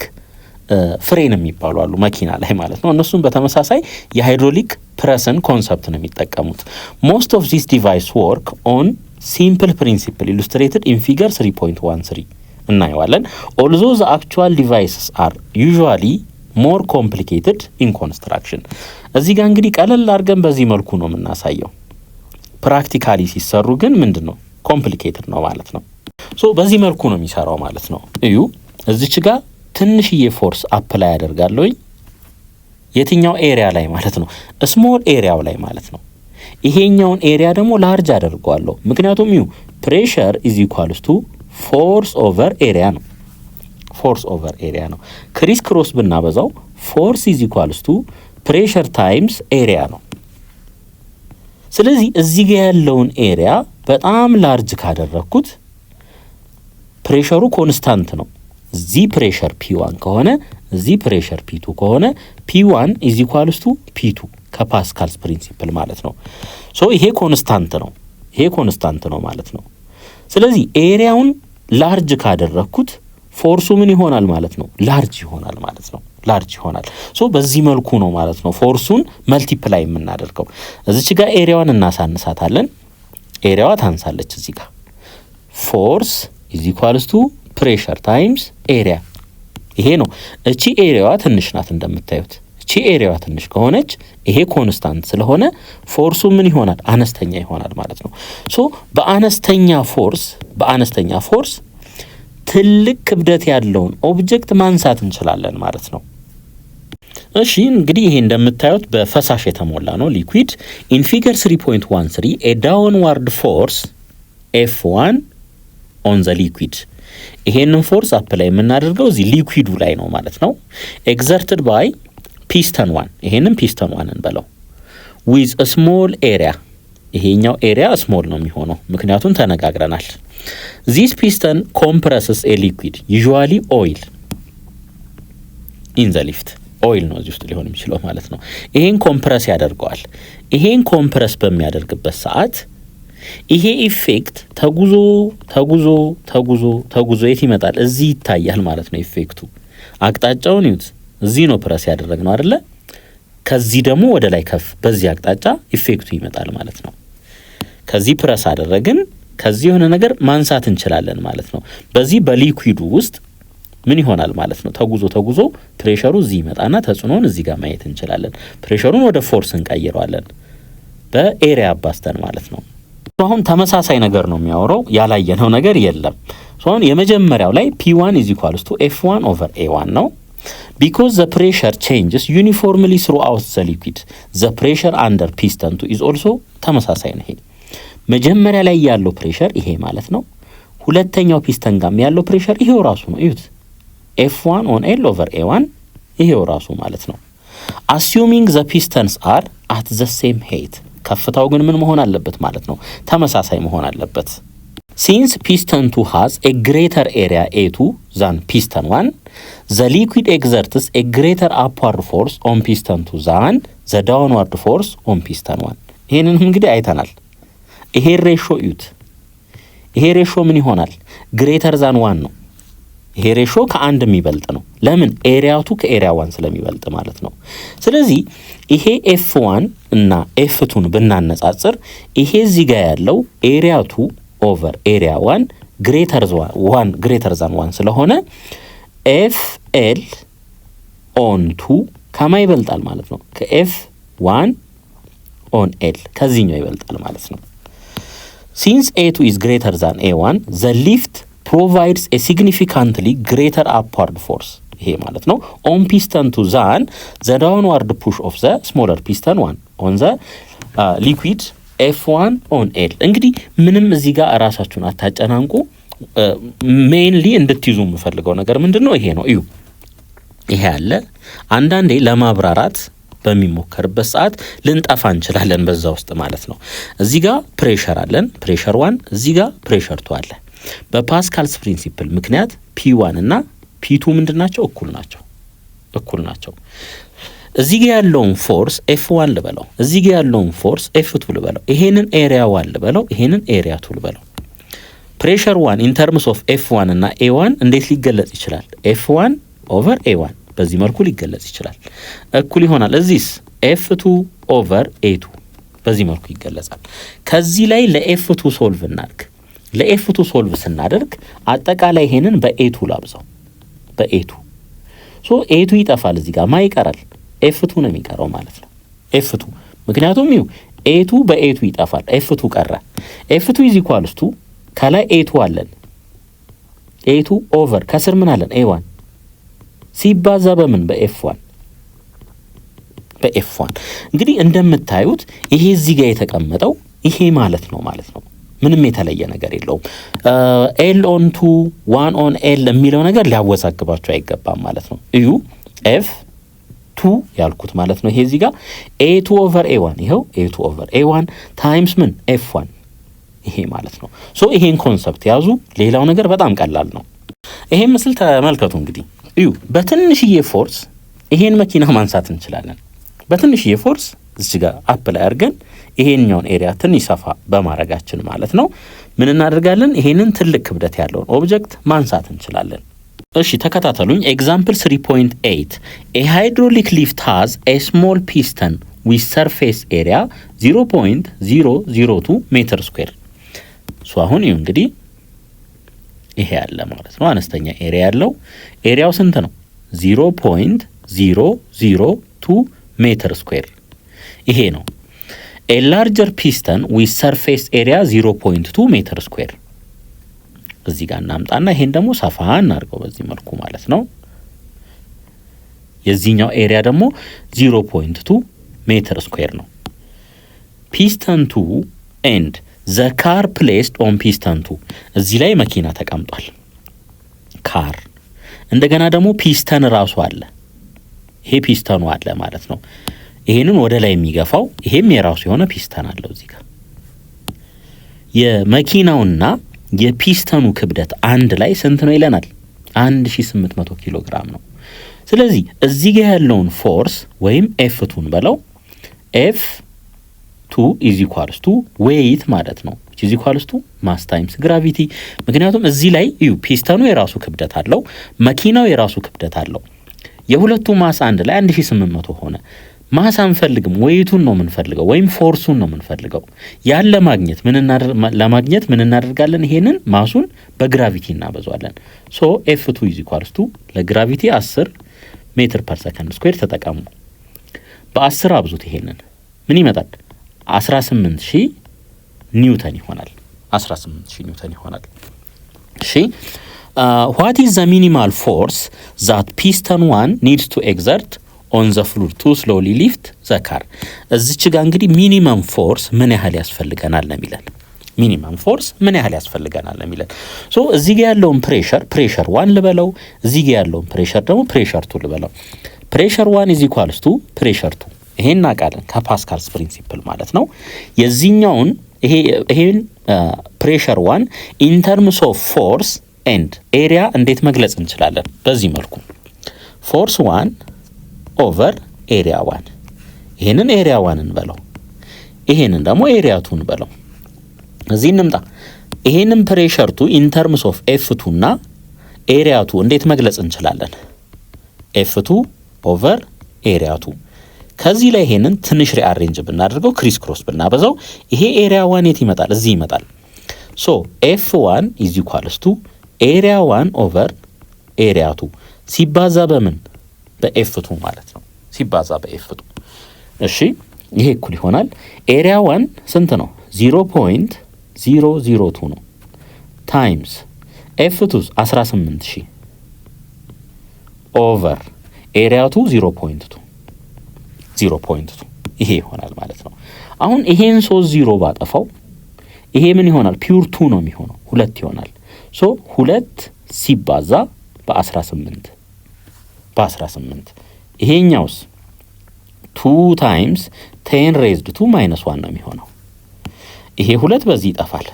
ፍሬን የሚባሉ አሉ መኪና ላይ ማለት ነው። እነሱም በተመሳሳይ የሃይድሮሊክ ፕረስን ኮንሰፕት ነው የሚጠቀሙት። ሞስት ኦፍ ዚስ ዲቫይስ ወርክ ኦን ሲምፕል ፕሪንሲፕል ኢሉስትሬትድ ኢን ፊገር 3.13 እናየዋለን። ኦልዞ ዘ አክቹዋል ዲቫይስስ አር ዩዥዋሊ ሞር ኮምፕሊኬትድ ኢን ኮንስትራክሽን። እዚህ ጋር እንግዲህ ቀለል አድርገን በዚህ መልኩ ነው የምናሳየው። ፕራክቲካሊ ሲሰሩ ግን ምንድን ነው ኮምፕሊኬትድ ነው ማለት ነው። ሶ በዚህ መልኩ ነው የሚሰራው ማለት ነው። እዩ እዚች ጋር ትንሽዬ ፎርስ አፕላይ ያደርጋለሁኝ የትኛው ኤሪያ ላይ ማለት ነው? ስሞል ኤሪያው ላይ ማለት ነው። ይሄኛውን ኤሪያ ደግሞ ላርጅ አደርገዋለሁ። ምክንያቱም ዩ ፕሬሸር ኢዝ ኢኳልስ ቱ ፎርስ ኦቨር ኤሪያ ነው። ፎርስ ኦቨር ኤሪያ ነው። ክሪስ ክሮስ ብናበዛው ፎርስ ኢዝ ኢኳልስ ቱ ፕሬሸር ታይምስ ኤሪያ ነው። ስለዚህ እዚህ ጋር ያለውን ኤሪያ በጣም ላርጅ ካደረኩት ፕሬሸሩ ኮንስታንት ነው። እዚህ ፕሬሸር P1 ከሆነ እዚህ ፕሬሸር P2 ከሆነ P1 ኢዝ ኢኳልስ ቱ P2 ከፓስካልስ ፕሪንሲፕል ማለት ነው። ሶ ይሄ ኮንስታንት ነው ማለት ነው። ስለዚህ ኤሪያውን ላርጅ ካደረኩት ፎርሱ ምን ይሆናል ማለት ነው? ላርጅ ይሆናል ማለት ነው። ላርጅ ይሆናል። ሶ በዚህ መልኩ ነው ማለት ነው ፎርሱን መልቲፕላይ የምናደርገው። እዚች ጋር ኤሪያዋን እናሳንሳታለን። ኤሪያዋ ታንሳለች እዚህ ጋር። ፎርስ ኢዝ ኢኳልስ ቱ ፕሬሸር ታይምስ ኤሪያ። ይሄ ነው። እቺ ኤሪያዋ ትንሽ ናት እንደምታዩት። እቺ ኤሪያዋ ትንሽ ከሆነች ይሄ ኮንስታንት ስለሆነ ፎርሱ ምን ይሆናል? አነስተኛ ይሆናል ማለት ነው። ሶ በአነስተኛ ፎርስ ትልቅ ክብደት ያለውን ኦብጀክት ማንሳት እንችላለን ማለት ነው። እሺ እንግዲህ ይሄ እንደምታዩት በፈሳሽ የተሞላ ነው ሊኩዊድ። ኢን ፊገር 3.13 ኤ ዳውንዋርድ ፎርስ F1 ኦን ዘ ሊኩዊድ። ይሄንን ፎርስ አፕላይ የምናደርገው እዚህ ሊኩዊዱ ላይ ነው ማለት ነው። ኤግዘርትድ ባይ ፒስተን 1። ይሄንን ፒስተን 1 እንበለው ዊዝ አ ስሞል ኤሪያ። ይሄኛው ኤሪያ ስሞል ነው የሚሆነው ምክንያቱም ተነጋግረናል። ዚስ ፒስተን ኮምፕረስስ ኤ ሊኩዊድ ዩዥዋሊ ኦይል ኢን ዘ ሊፍት። ኦይል ነው እዚህ ውስጥ ሊሆን የሚችለው ማለት ነው። ይሄን ኮምፕረስ ያደርገዋል። ይሄን ኮምፕረስ በሚያደርግበት ሰዓት ይሄ ኢፌክት ተጉዞ የት ይመጣል? እዚህ ይታያል ማለት ነው። ኢፌክቱ አቅጣጫውን ይዩት። እዚህ ነው ፕረስ ያደረግነው አይደለ? ከዚህ ደግሞ ወደ ላይ ከፍ በዚህ አቅጣጫ ኢፌክቱ ይመጣል ማለት ነው። ከዚህ ፕረስ አደረግን፣ ከዚህ የሆነ ነገር ማንሳት እንችላለን ማለት ነው። በዚህ በሊኩዊዱ ውስጥ ምን ይሆናል ማለት ነው? ተጉዞ ፕሬሸሩ እዚህ ይመጣና ተጽዕኖውን እዚህ ጋር ማየት እንችላለን። ፕሬሸሩን ወደ ፎርስ እንቀይረዋለን በኤሪያ አባስተን ማለት ነው። አሁን ተመሳሳይ ነገር ነው የሚያወራው፣ ያላየነው ነገር የለም። ሶ አሁን የመጀመሪያው ላይ P1 = F1 / A1 ነው። because the pressure changes uniformly throughout the liquid the pressure under piston 2 is also ተመሳሳይ ነው። ይሄ መጀመሪያ ላይ ያለው ፕሬሸር ይሄ ማለት ነው። ሁለተኛው ፒስተን ጋር ያለው ፕሬሸር ይሄው ራሱ ነው። እዩት F1 on L / A1 ይሄው ራሱ ማለት ነው። assuming the pistons are at the same height ከፍታው ግን ምን መሆን አለበት ማለት ነው? ተመሳሳይ መሆን አለበት። since piston 2 has a greater area A2 than piston 1 the liquid exerts a greater upward force on piston 2 than the downward force on piston 1 ይሄንን እንግዲህ አይተናል። ይሄ ሬሾ እዩት። ይሄ ሬሾ ምን ይሆናል? greater than 1 ነው። ይሄ ሬሾ ከአንድ የሚበልጥ ነው። ለምን? ኤሪያው 2 ከኤሪያ 1 ስለሚበልጥ ማለት ነው። ስለዚህ ይሄ F1 እና F2ን ብናነጻጽር ይሄ እዚህ ጋር ያለው ኤሪያ 2 ኦቨር ኤሪያ 1 greater than 1 ስለሆነ FL on 2 ከማ ይበልጣል ማለት ነው? ከF1 on L ከዚህኛው ይበልጣል ማለት ነው። since A2 is greater than A1 the lift provides a significantly greater upward force ይሄ ማለት ነው on piston 2 than the downward push of the smaller piston 1 on the liquid F1 on L እንግዲህ ምንም እዚህ ጋር ራሳችሁን አታጨናንቁ። ሜንሊ እንድትይዙ የምፈልገው ነገር ምንድነው? ይሄ ነው። እዩ ይሄ አለ። አንዳንዴ ለማብራራት በሚሞከርበት ሰዓት ልንጠፋ እንችላለን በዛ ውስጥ ማለት ነው። እዚህ ጋር ፕሬሸር አለን፣ ፕሬሸር 1 እዚህ ጋር ፕሬሸር 2 አለ። በፓስካልስ ፕሪንሲፕል ምክንያት P1 እና P2 ምንድናቸው? እኩል ናቸው። እዚህ ጋር ያለውን ፎርስ F1 ልበለው፣ እዚህ ጋር ያለውን ፎርስ F2 ልበለው፣ ይሄንን ኤሪያ 1 ልበለው፣ ይሄንን ኤሪያ 2 ልበለው። ፕሬሸር 1 ኢን ተርምስ ኦፍ F1 እና A1 እንዴት ሊገለጽ ይችላል? F1 ኦቨር A1 በዚህ መልኩ ሊገለጽ ይችላል። እኩል ይሆናል እዚህስ F2 ኦቨር A2 በዚህ መልኩ ይገለጻል። ከዚህ ላይ ለF2 ሶልቭ እናድርግ። ለF2 ሶልቭ ስናደርግ አጠቃላይ ይሄንን በA2 ላብዛው፣ በA2 ሶ A2 ይጠፋል። እዚህ ጋር ማ ይቀራል? F2 ነው የሚቀረው ማለት ነው። F2 ምክንያቱም ይኸው A2 በA2 ይጠፋል፣ F2 ቀረ። F2 = ከላይ A2 አለን፣ A2 ኦቨር ከስር ምን አለን? A1 ሲባዛ በምን? በF1 እንግዲህ እንደምታዩት ይሄ እዚህ ጋር የተቀመጠው ይሄ ማለት ነው። ምንም የተለየ ነገር የለውም። L on 2 1 on L የሚለው ነገር ሊያወዛግባችሁ አይገባም ማለት ነው። እዩ F2 ያልኩት ማለት ነው። ይሄ እዚህ ጋር A2 ኦቨር A1 ይሄው A2 ኦቨር A1 ታይምስ ምን F1 ይሄ ማለት ነው። ሶ ይሄን ኮንሰፕት ያዙ። ሌላው ነገር በጣም ቀላል ነው። ይሄን ምስል ተመልከቱ። እንግዲህ እዩ በትንሽዬ ፎርስ ይሄን መኪና ማንሳት እንችላለን። በትንሽዬ ፎርስ እዚህ ጋር አፕላይ አድርገን ይሄንኛውን ኤሪያ ትንሽ ሰፋ በማድረጋችን ማለት ነው ምን እናደርጋለን? ይሄንን ትልቅ ክብደት ያለውን ኦብጀክት ማንሳት እንችላለን። እሺ ተከታተሉኝ። ኤግዛምፕል 3.8 a hydraulic lift has a small piston with surface area 0.002 ሜትር ስኩዌር። ሶ አሁን ይሄ እንግዲህ ይሄ ያለ ማለት ነው አነስተኛ ኤሪያ ያለው። ኤሪያው ስንት ነው? 0.002 ሜትር ስኩዌር ይሄ ነው። a larger piston with surface area 0.2 ሜትር ስኩዌር እዚህ ጋር እናምጣና ይሄን ደግሞ ሰፋ እናድርገው በዚህ መልኩ ማለት ነው። የዚህኛው ኤሪያ ደግሞ 0.2 ሜትር ስኩዌር ነው። piston 2 and the car placed on piston 2 እዚህ ላይ መኪና ተቀምጧል ካር። እንደገና ደግሞ ፒስተን ራሱ አለ። ይሄ ፒስተኑ አለ ማለት ነው። ይሄንን ወደ ላይ የሚገፋው ይሄም የራሱ የሆነ ፒስተን አለው እዚህ ጋር። የመኪናውና የፒስተኑ ክብደት አንድ ላይ ስንት ነው ይለናል? 1800 ኪሎ ግራም ነው። ስለዚህ እዚህ ጋር ያለውን ፎርስ ወይም F2ን በለው F2 = weight ማለት ነው = ማስ ታይምስ ግራቪቲ። ምክንያቱም እዚህ ላይ እዩ ፒስተኑ የራሱ ክብደት አለው፣ መኪናው የራሱ ክብደት አለው። የሁለቱ ማስ አንድ ላይ 1800 ሆነ። ማስ አንፈልግም፣ ዌይቱን ነው የምንፈልገው ወይም ፎርሱን ነው የምንፈልገው። ያን ለማግኘት ምን እናደርጋለን? ይሄንን ማሱን በግራቪቲ እናበዛዋለን። ሶ F2 = ለግራቪቲ 10 ሜትር ፐር ሰከንድ ስኩዌር ተጠቀሙ። በ10 አብዙት። ይሄንን ምን ይመጣል? 18000 ኒውተን ይሆናል። 18000 ኒውተን ይሆናል። እሺ what is the minimal force that piston 1 needs to exert on the fluid to slowly lift the car? እዚች ጋር እንግዲህ ሚኒመም ፎርስ ምን ያህል ያስፈልገናል ነው የሚለን። ሚኒመም ፎርስ ምን ያህል ያስፈልገናል ነው የሚለን። ሶ እዚህ ጋር ያለውን ፕሬሸር 1 ልበለው፣ እዚህ ጋር ያለውን ፕሬሸር ደግሞ ፕሬሸር 2 ልበለው። ፕሬሸር 1 is equals to ፕሬሸር 2 ይሄን እናውቃለን ከፓስካልስ ፕሪንሲፕል ማለት ነው። የዚህኛውን ይሄን ፕሬሸር 1 in terms of force and area እንዴት መግለጽ እንችላለን? በዚህ መልኩ ፎርስ 1 ኦቨር ኤሪያ 1 ይሄንን ኤሪያ 1 እንበለው፣ ይሄንን ደግሞ ኤሪያ 2 እንበለው። እዚህ እንምጣ። ይሄንን ፕሬሸር 2 in terms of F2 እና ኤሪያ 2 እንዴት መግለጽ እንችላለን? F2 ኦቨር ኤሪያ 2። ከዚህ ላይ ይሄንን ትንሽ ሪአሬንጅ ብናደርገው ክሪስ ክሮስ ብናበዛው ይሄ ኤሪያ 1 የት ይመጣል? እዚህ ይመጣል። ሶ F1 is equals to ኤሪያ 1 ኦቨር ኤሪያ 2 ሲባዛ በምን? በኤፍ2 ማለት ነው። ሲባዛ በኤፍ2 እሺ፣ ይሄ እኩል ይሆናል ኤሪያ 1 ስንት ነው? 0.002 ነው ታይምስ ኤፍ2 18000 ኦቨር ኤሪያ 2 0.2 ይሄ ይሆናል ማለት ነው። አሁን ይሄን 30 ባጠፋው ይሄ ምን ይሆናል? ፒውር 2 ነው የሚሆነው፣ 2 ይሆናል። ሶ 2 ሲባዛ በ18 ይሄኛውስ 2 ታይምስ 10 ሬዝድ ቱ -1 ነው የሚሆነው። ይሄ 2 በዚህ ይጠፋል።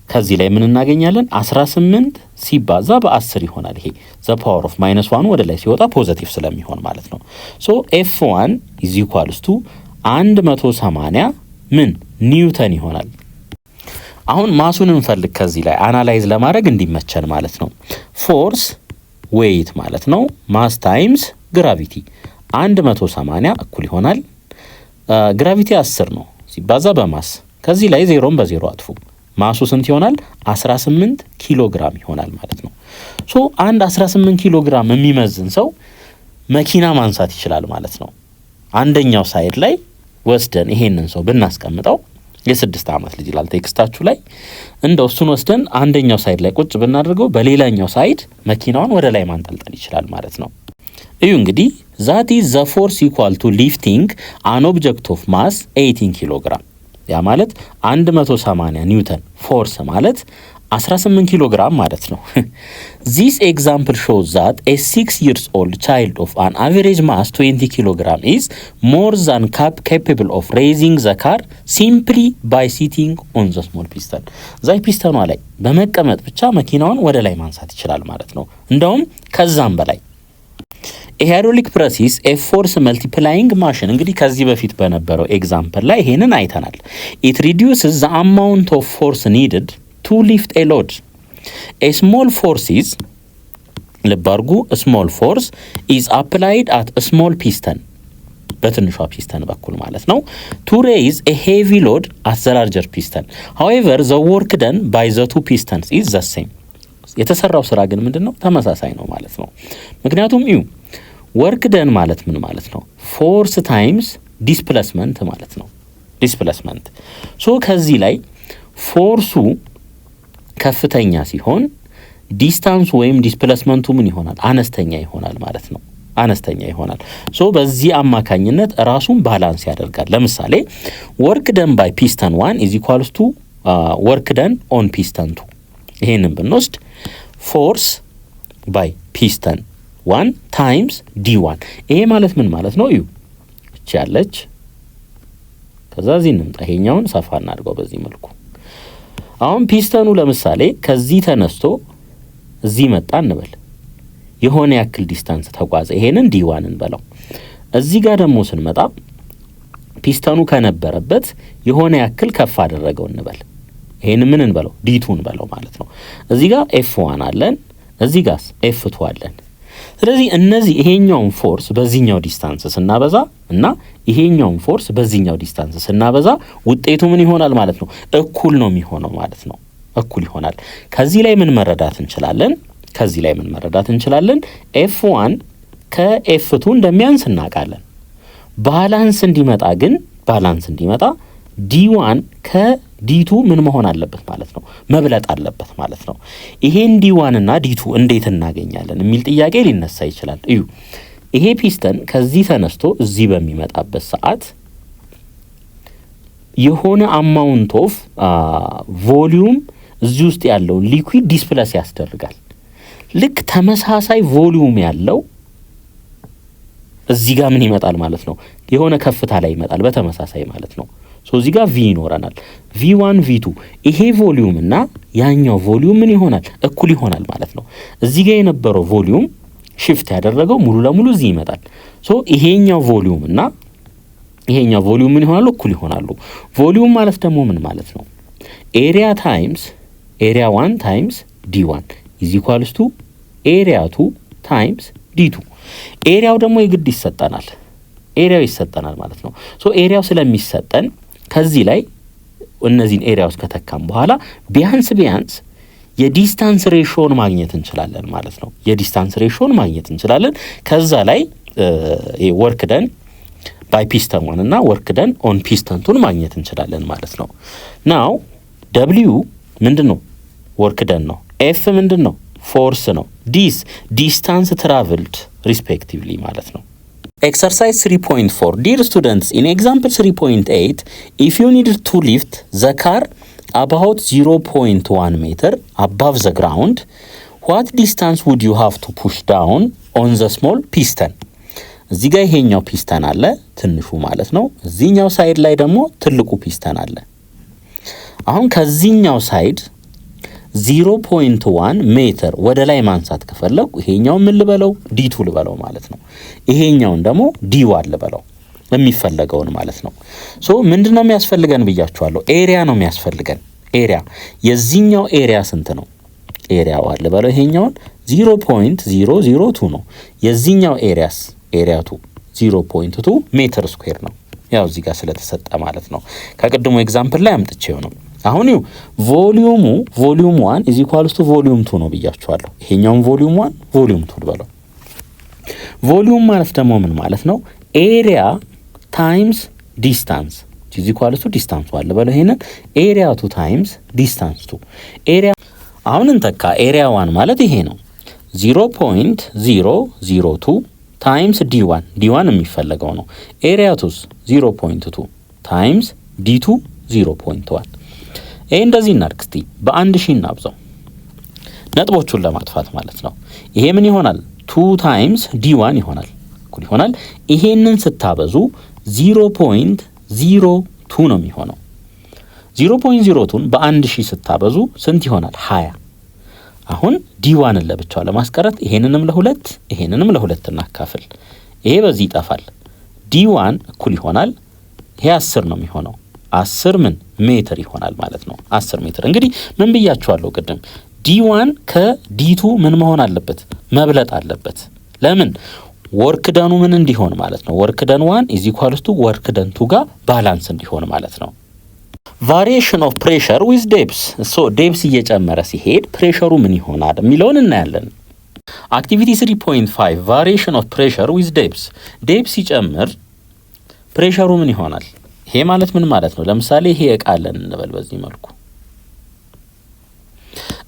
ከዚህ ላይ ምን እናገኛለን? 18 ሲባዛ በ10 ይሆናል። ይሄ ዘ ፓወር ኦፍ -1 ወደ ላይ ሲወጣ ፖዚቲቭ ስለሚሆን ማለት ነው። ሶ F1 is equals to 180 ምን ኒውተን ይሆናል። አሁን ማሱን እንፈልግ ከዚህ ላይ አናላይዝ ለማድረግ እንዲመቸን ማለት ነው። ፎርስ ዌይት ማለት ነው ማስ ታይምስ ግራቪቲ 180 እኩል ይሆናል ግራቪቲ 10 ነው ሲባዛ በማስ ከዚህ ላይ ዜሮን በዜሮ አጥፉ። ማሱ ስንት ይሆናል? 18 ኪሎ ግራም ይሆናል ማለት ነው። ሶ አንድ 18 ኪሎ ግራም የሚመዝን ሰው መኪና ማንሳት ይችላል ማለት ነው። አንደኛው ሳይድ ላይ ወስደን ይሄንን ሰው ብናስቀምጠው የ6 ዓመት ልጅ ይላል ቴክስታችሁ ላይ እንደው እሱን ወስደን አንደኛው ሳይድ ላይ ቁጭ ብናደርገው በሌላኛው ሳይድ መኪናውን ወደ ላይ ማንጠልጠል ይችላል ማለት ነው። እዩ እንግዲህ that is the force equal to lifting an object of mass 18 ኪሎግራም ያ ማለት 180 ኒውተን ፎርስ ማለት 18 ኪሎግራም ማለት ነው። This example shows that a 6 years old child of an average mass 20 kilogram is more than capable of raising the car simply by sitting on the small piston. ዛይ ፒስተኗ ላይ በመቀመጥ ብቻ መኪናውን ወደ ላይ ማንሳት ይችላል ማለት ነው። እንደውም ከዛም በላይ ሃይድሮሊክ ፕሬስ ኤ ፎርስ መልቲፕላይንግ ማሽን እንግዲህ ከዚህ በፊት በነበረው ኤግዛምፕል ላይ ይሄንን አይተናል። it reduces the amount of force needed to lift a load. A small force is ለባርጉ small force is applied at a small piston በትንሿ ፒስተን በኩል ማለት ነው to raise a heavy load at the larger piston. However, the work done by the two pistons is the same. የተሰራው ስራ ግን ምንድነው? ተመሳሳይ ነው ማለት ነው። ምክንያቱም ወርክ ደን ማለት ምን ማለት ነው? ፎርስ ታይምስ ዲስፕሌስመንት ማለት ነው። ዲስፕሌስመንት ሶ ከዚህ ላይ ፎርሱ ከፍተኛ ሲሆን ዲስታንስ ወይም ዲስፕሌስመንቱ ምን ይሆናል? አነስተኛ ይሆናል ማለት ነው። አነስተኛ ይሆናል። ሶ በዚህ አማካኝነት ራሱን ባላንስ ያደርጋል። ለምሳሌ ወርክ ደን ባይ ፒስተን 1 is equals to ወርክ ደን ኦን ፒስተን 2 ይሄንን ብንወስድ ፎርስ ባይ ፒስተን 1 ታይምስ d1 ይሄ ማለት ምን ማለት ነው? እዩ እቺ ያለች ከዛ እዚህ እንምጣ። ይሄኛውን ሰፋ እናድርገው በዚህ መልኩ። አሁን ፒስተኑ ለምሳሌ ከዚህ ተነስቶ እዚህ መጣ እንበል። የሆነ ያክል ዲስታንስ ተጓዘ። ይሄንን d1 እንበለው። እዚህ ጋር ደግሞ ስንመጣ ፒስተኑ ከነበረበት የሆነ ያክል ከፍ አደረገው እንበል። ይሄን ምን እንበለው? d2 እንበለው ማለት ነው። እዚህ ጋር f1 አለን፣ እዚህ ጋር f2 አለን። ስለዚህ እነዚህ ይሄኛውን ፎርስ በዚህኛው ዲስታንስ ስናበዛ እና ይሄኛውን ፎርስ በዚህኛው ዲስታንስ ስናበዛ ውጤቱ ምን ይሆናል ማለት ነው? እኩል ነው የሚሆነው ማለት ነው። እኩል ይሆናል። ከዚህ ላይ ምን መረዳት እንችላለን? f1 ከf2 እንደሚያንስ እናውቃለን። ባላንስ እንዲመጣ d1 ዲ2 ምን መሆን አለበት ማለት ነው? መብለጥ አለበት ማለት ነው። ይሄን ዲ1 እና ዲ2 እንዴት እናገኛለን የሚል ጥያቄ ሊነሳ ይችላል። እዩ ይሄ ፒስተን ከዚህ ተነስቶ እዚህ በሚመጣበት ሰዓት የሆነ አማውንት ኦፍ ቮሊዩም እዚህ ውስጥ ያለው ሊኩዊድ ዲስፕሌስ ያስደርጋል። ልክ ተመሳሳይ ቮሊዩም ያለው እዚህ ጋር ምን ይመጣል ማለት ነው? የሆነ ከፍታ ላይ ይመጣል በተመሳሳይ ማለት ነው። ሶ እዚህ ጋር ቪ ይኖረናል። ቪ1 ቪ2 ይሄ ቮሊዩም እና ያኛው ቮሊዩም ምን ይሆናል? እኩል ይሆናል ማለት ነው። እዚህ ጋር የነበረው ቮሊዩም ሽፍት ያደረገው ሙሉ ለሙሉ እዚህ ይመጣል። ሶ ይሄኛው ቮሊዩም እና ይሄኛው ቮሊዩም ምን ይሆናሉ? እኩል ይሆናሉ። ቮሊዩም ማለት ደግሞ ምን ማለት ነው? ኤሪያ ታይምስ ኤሪያ 1 ታይምስ ዲ1 ኢዝ ኢኳልስ ቱ ኤሪያ 2 ታይምስ ዲ2። ኤሪያው ደግሞ የግድ ይሰጠናል። ኤሪያው ይሰጠናል ማለት ነው። ሶ ኤሪያው ስለሚሰጠን ከዚህ ላይ እነዚህን ኤሪያውስ ከተካም በኋላ ቢያንስ የዲስታንስ ሬሾን ማግኘት እንችላለን ማለት ነው። የዲስታንስ ሬሾን ማግኘት እንችላለን። ከዛ ላይ ወርክ ደን ባይ ፒስተን 1 እና ወርክ ደን ኦን ፒስተን 2 ማግኘት እንችላለን ማለት ነው። ናው ደብሊዩ ምንድነው? ወርክ ደን ነው። ኤፍ ምንድነው? ፎርስ ነው። ዲስታንስ ትራቭልድ ሪስፔክቲቭሊ ማለት ነው። Exercise 3.4 Dear students, in example 3.8, if you needed to lift the car about 0.1 meter above the ground, what distance would you have to push down on the small piston? እዚህ ጋር ይሄኛው ፒስተን አለ ትንሹ ማለት ነው። እዚህኛው ሳይድ ላይ ደግሞ ትልቁ ፒስተን አለ። አሁን ከዚህኛው ሳይድ 0.1 ሜትር ወደ ላይ ማንሳት ከፈለኩ ይሄኛው ምን ልበለው? ዲ2 ልበለው ማለት ነው። ይሄኛውን ደግሞ ዲ1 ልበለው የሚፈለገውን ማለት ነው። ሶ ምንድነው የሚያስፈልገን ብያችኋለሁ? ኤሪያ ነው የሚያስፈልገን። ኤሪያ የዚህኛው ኤሪያ ስንት ነው? ኤሪያ ዋል ልበለው ይሄኛውን 0.002 ነው። የዚህኛው ኤሪያስ ኤሪያ 2 0.2 ሜትር ስኩዌር ነው። ያው እዚህ ጋር ስለተሰጠ ማለት ነው። ከቀድሞ ኤግዛምፕል ላይ አምጥቼው ነው። አሁን ይኸው ቮሊዩም 1 ኢዝ ኢኳልስ ቱ ቮሊዩም 2 ነው ብያችኋለሁ። ይሄኛውን ቮሊዩም 1 ቮሊዩም 2 ልበለው። ቮሊዩም ማለት ደግሞ ምን ማለት ነው? ኤሪያ ታይምስ ዲስታንስ ኢዝ ኢኳልስ ቱ ዲስታንስ ዋል ልበለው። ይሄንን ኤሪያ 2 ታይምስ ዲስታንስ 2 ኤሪያ አሁን እንተካ። ኤሪያ 1 ማለት ይሄ ነው 0.002 ታይምስ ዲ1 የሚፈለገው ነው። ኤሪያ 2 0.2 ታይምስ ዲ2 0.1 ይሄ እንደዚህ እናድርግ እስቲ በ1000 እናብዛው ነጥቦቹን ለማጥፋት ማለት ነው። ይሄ ምን ይሆናል? 2 ታይምስ ዲ1 ይሆናል እኩል ይሆናል። ይሄንን ስታበዙ 0.02 ነው የሚሆነው። 0.02ን በ1000 ስታበዙ ስንት ይሆናል? 20። አሁን ዲ1ን ለብቻው ለማስቀረት ይሄንንም ለሁለት ይሄንንም ለሁለት እናካፍል። ይሄ በዚህ ይጠፋል። ዲ1 እኩል ይሆናል ይሄ 10 ነው የሚሆነው 10 ምን ሜትር ይሆናል ማለት ነው። 10 ሜትር እንግዲህ ምን ብያችኋለሁ ቅድም? ዲ1 ከዲ2 ምን መሆን አለበት? መብለጥ አለበት። ለምን? ወርክ ደኑ ምን እንዲሆን ማለት ነው። ወርክ ደን 1 ኢዝ ኢኳልስ ቱ ወርክ ደን 2 ጋር ባላንስ እንዲሆን ማለት ነው። ቫሪዬሽን ኦፍ ፕሬሸር ዊዝ ዴፕስ። ሶ ዴፕስ እየጨመረ ሲሄድ ፕሬሸሩ ምን ይሆናል የሚለውን እናያለን። አክቲቪቲ 3.5 ቫሪዬሽን ኦፍ ፕሬሸር ዊዝ ዴፕስ። ዴፕስ ሲጨምር ፕሬሸሩ ምን ይሆናል? ይሄ ማለት ምን ማለት ነው? ለምሳሌ ይሄ እቃ አለን እንበል። በዚህ መልኩ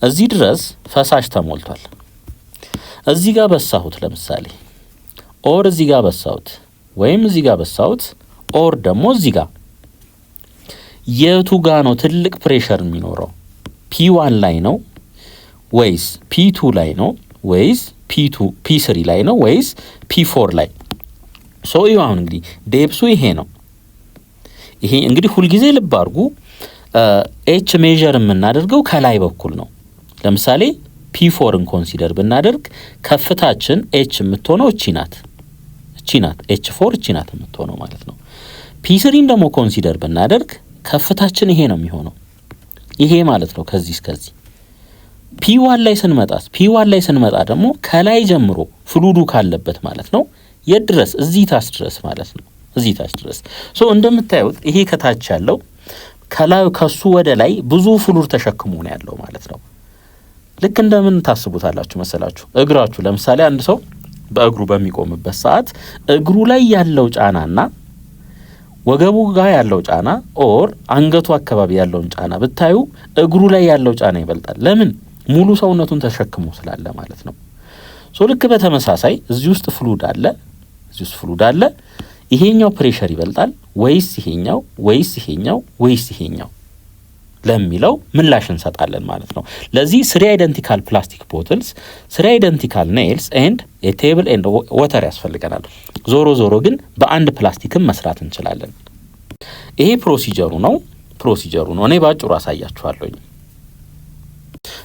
እዚህ ድረስ ፈሳሽ ተሞልቷል። እዚህ ጋር በሳሁት ለምሳሌ ኦር እዚህ ጋር በሳሁት ወይም እዚህ ጋር በሳሁት ኦር ደግሞ እዚህ ጋር የቱ ጋር ነው ትልቅ ፕሬሸር የሚኖረው? ፒ1 ላይ ነው ወይስ ፒ2 ላይ ነው ወይስ ፒ3 ላይ ነው ወይስ ፒ4 ላይ? ሶ ይኸው አሁን እንግዲህ ዴፕሱ ይሄ ነው። ይሄ እንግዲህ ሁልጊዜ ልብ አድርጉ ኤች ሜዠር የምናደርገው ከላይ በኩል ነው። ለምሳሌ ፒ4ን ኮንሲደር ብናደርግ ከፍታችን ኤች የምትሆነው እቺ ናት ኤች4 እቺ ናት የምትሆነው ማለት ነው። ፒ3ን ደግሞ ኮንሲደር ብናደርግ ከፍታችን ይሄ ነው የሚሆነው ይሄ ማለት ነው ከዚህ እስከዚህ። ፒ1 ላይ ስንመጣ ደግሞ ከላይ ጀምሮ ፍሉዱ ካለበት ማለት ነው የት ድረስ? እዚህ ታች ድረስ ማለት ነው እዚህ ታች ድረስ። ሶ እንደምታዩት ይሄ ከታች ያለው ከላይ ከሱ ወደ ላይ ብዙ ፍሉድ ተሸክሞ ነው ያለው ማለት ነው። ልክ እንደምን ታስቡታላችሁ መሰላችሁ? እግራችሁ ለምሳሌ አንድ ሰው በእግሩ በሚቆምበት ሰዓት እግሩ ላይ ያለው ጫናና ወገቡ ጋር ያለው ጫና ኦር አንገቱ አካባቢ ያለውን ጫና ብታዩ እግሩ ላይ ያለው ጫና ይበልጣል። ለምን? ሙሉ ሰውነቱን ተሸክሞ ስላለ ማለት ነው። ልክ በተመሳሳይ እዚህ ውስጥ ፍሉድ አለ። ይሄኛው ፕሬሸር ይበልጣል ወይስ ይሄኛው ወይስ ይሄኛው ወይስ ይሄኛው ለሚለው ምላሽ እንሰጣለን ማለት ነው። ለዚህ 3 አይደንቲካል ፕላስቲክ ቦትልስ 3 አይደንቲካል ኔልስ ኤንድ ኤ ቴብል ኤንድ ዋተር ያስፈልገናል። ዞሮ ግን በአንድ ፕላስቲክም መስራት እንችላለን። ይሄ ፕሮሲጀሩ ነው። እኔ ባጭሩ አሳያችኋለሁ።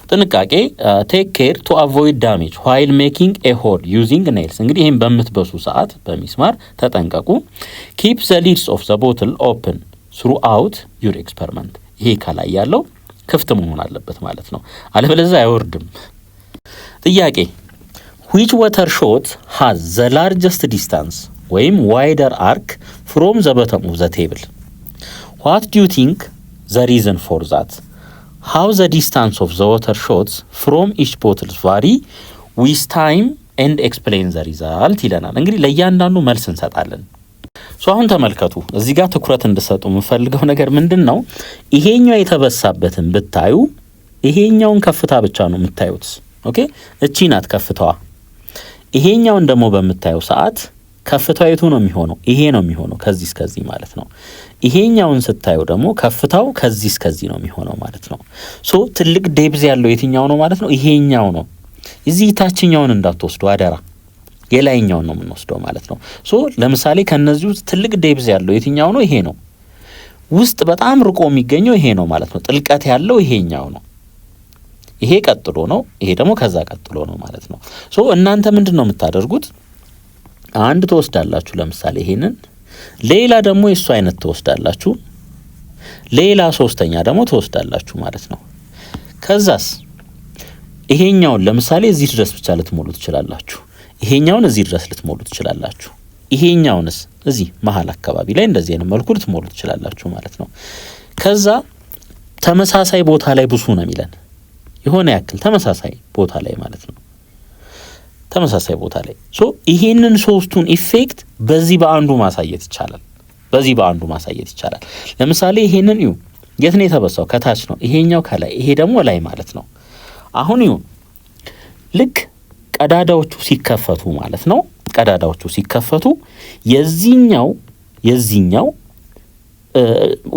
ጥንቃቄ ቴክ ኬር ቱ አቮይድ ዳሜጅ ዋይል ሜኪንግ ኤ ሆል ዩዚንግ ኔልስ። እንግዲህ ይህም በምትበሱ ሰዓት በሚስማር ተጠንቀቁ። ኪፕ ዘ ሊድስ ኦፍ ዘ ቦትል ኦፕን ስሩ አውት ዩር ኤክስፐሪመንት። ይሄ ከላይ ያለው ክፍት መሆን አለበት ማለት ነው፣ አለበለዚያ አይወርድም። ጥያቄ which water shot has the largest distance ወይም wider arc from the bottom of the table? What do you think the reason for that? How the distance of the water shots from each bottle vary with time and explain the result ይለናል። እንግዲህ ለእያንዳንዱ መልስ እንሰጣለን። አሁን ተመልከቱ፣ እዚህ ጋር ትኩረት እንድሰጡ የምፈልገው ነገር ምንድነው? ይሄኛው የተበሳበትን ብታዩ ይሄኛውን ከፍታ ብቻ ነው የምታዩት። ኦኬ፣ እቺ ናት ከፍታዋ። ይሄኛውን ደግሞ በምታዩ ሰዓት ከፍታው የቱ ነው የሚሆነው? ይሄ ነው የሚሆነው፣ ከዚህ እስከዚህ ማለት ነው። ይሄኛውን ስታዩ ደግሞ ከፍታው ከዚህ እስከዚህ ነው የሚሆነው ማለት ነው። ትልቅ ዴፕዝ ያለው የትኛው ነው ማለት ነው? ይሄኛው ነው። እዚህ ታችኛውን እንዳትወስዱ አደራ፣ የላይኛውን ነው የምንወስደው ማለት ነው። ለምሳሌ ከነዚህ ውስጥ ትልቅ ዴፕዝ ያለው የትኛው ነው? ይሄ ነው። ውስጥ በጣም ርቆ የሚገኘው ይሄ ነው ማለት ነው። ጥልቀት ያለው ይሄኛው ነው። ይሄ ቀጥሎ ነው፣ ይሄ ደግሞ ከዛ ቀጥሎ ነው ማለት ነው። እናንተ ምንድን ነው የምታደርጉት? አንድ ትወስዳላችሁ፣ ለምሳሌ ይሄንን፣ ሌላ ደግሞ የሱ አይነት ትወስዳላችሁ፣ ሌላ ሶስተኛ ደግሞ ትወስዳላችሁ ማለት ነው። ከዛስ ይሄኛውን ለምሳሌ እዚህ ድረስ ብቻ ልትሞሉ ትችላላችሁ፣ ይሄኛውን እዚህ ድረስ ልትሞሉ ትችላላችሁ፣ ይሄኛውንስ እዚህ መሃል አካባቢ ላይ እንደዚህ አይነት መልኩ ልትሞሉ ትችላላችሁ ማለት ነው። ከዛ ተመሳሳይ ቦታ ላይ ብሱ ነው የሚለን፣ የሆነ ያክል ተመሳሳይ ቦታ ላይ ማለት ነው። ተመሳሳይ ቦታ ላይ ይሄንን ሶስቱን ኢፌክት በዚህ በአንዱ ማሳየት ይቻላል። ለምሳሌ ይሄንን እዩ፣ የት ነው የተበሳው? ከታች ነው። ይሄኛው ከላይ፣ ይሄ ደግሞ ላይ ማለት ነው። አሁን እዩ፣ ልክ ቀዳዳዎቹ ሲከፈቱ ማለት ነው። ቀዳዳዎቹ ሲከፈቱ የዚህኛው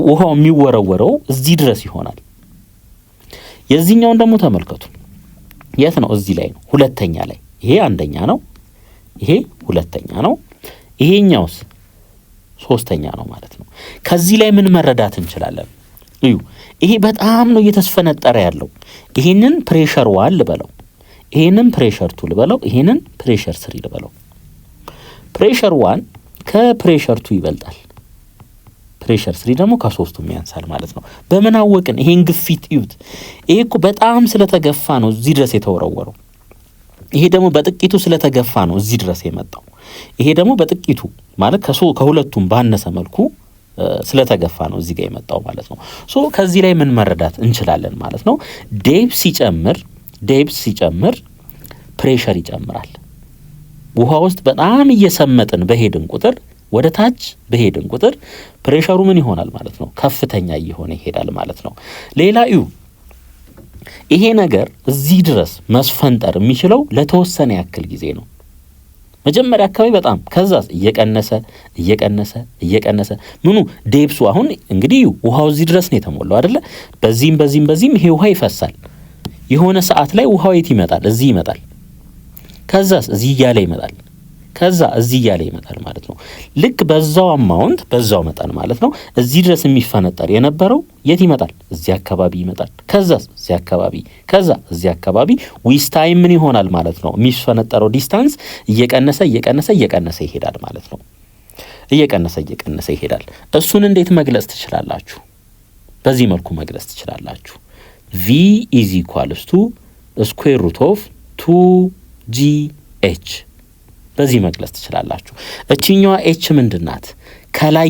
ውሃው የሚወረወረው እዚህ ድረስ ይሆናል። የዚህኛውን ደግሞ ተመልከቱ፣ የት ነው? እዚህ ላይ ነው፣ ሁለተኛ ላይ። ይሄ አንደኛ ነው፣ ይሄ ሁለተኛ ነው፣ ይሄኛውስ ሶስተኛ ነው ማለት ነው። ከዚህ ላይ ምን መረዳት እንችላለን? እዩ፣ ይሄ በጣም ነው እየተስፈነጠረ ያለው። ይሄንን ፕሬሸር 1 ልበለው፣ ይሄንን ፕሬሸር 2 ልበለው፣ ይሄንን ፕሬሸር 3 ልበለው። ፕሬሸር 1 ከፕሬሸር 2 ይበልጣል፣ ፕሬሸር 3 ደግሞ ከሶስቱም ያንሳል ማለት ነው። በምን አወቅን? ይሄን ግፊት እዩት። ይሄ እኮ በጣም ስለተገፋ ነው እዚህ ድረስ የተወረወረው። ይሄ ደግሞ በጥቂቱ ስለተገፋ ነው እዚህ ድረስ የመጣው። ይሄ ደግሞ በጥቂቱ ማለት ከሁለቱም ባነሰ መልኩ ስለተገፋ ነው እዚህ ጋር የመጣው ማለት ነው። ከዚህ ላይ ምን መረዳት እንችላለን ማለት ነው? ዴፕስ ሲጨምር ፕሬሸር ይጨምራል። ውሃ ውስጥ በጣም እየሰመጥን በሄድን ቁጥር፣ ወደ ታች በሄድን ቁጥር ፕሬሸሩ ምን ይሆናል ማለት ነው? ከፍተኛ እየሆነ ይሄዳል ማለት ነው። ሌላ እዩ፣ ይሄ ነገር እዚህ ድረስ መስፈንጠር የሚችለው ለተወሰነ ያክል ጊዜ ነው። መጀመሪያ አካባቢ በጣም፣ ከዛስ እየቀነሰ ምኑ ዴፕሱ። አሁን እንግዲህ ውሃው እዚህ ድረስ ነው የተሞላው አይደለ? በዚህም ይሄ ውሃ ይፈሳል። የሆነ ሰዓት ላይ ውሃው የት ይመጣል? እዚህ ይመጣል። ከዛስ እዚህ እያለ ይመጣል። ከዛ እዚህ እያለ ይመጣል ማለት ነው። ልክ በዛው አማውንት በዛው መጠን ማለት ነው እዚህ ድረስ የሚፈነጠር የነበረው የት ይመጣል? እዚህ አካባቢ ይመጣል። ከዛስ እዚህ አካባቢ፣ ከዛ እዚህ አካባቢ። ዊዝ ታይም ምን ይሆናል ማለት ነው? የሚፈነጠረው ዲስታንስ እየቀነሰ ይሄዳል ማለት ነው። እየቀነሰ ይሄዳል። እሱን እንዴት መግለጽ ትችላላችሁ? በዚህ መልኩ መግለጽ ትችላላችሁ። v = ስኩዌር ሩት ኦፍ 2gh በዚህ መግለጽ ትችላላችሁ። እቺኛዋ ኤች ምንድናት? ከላይ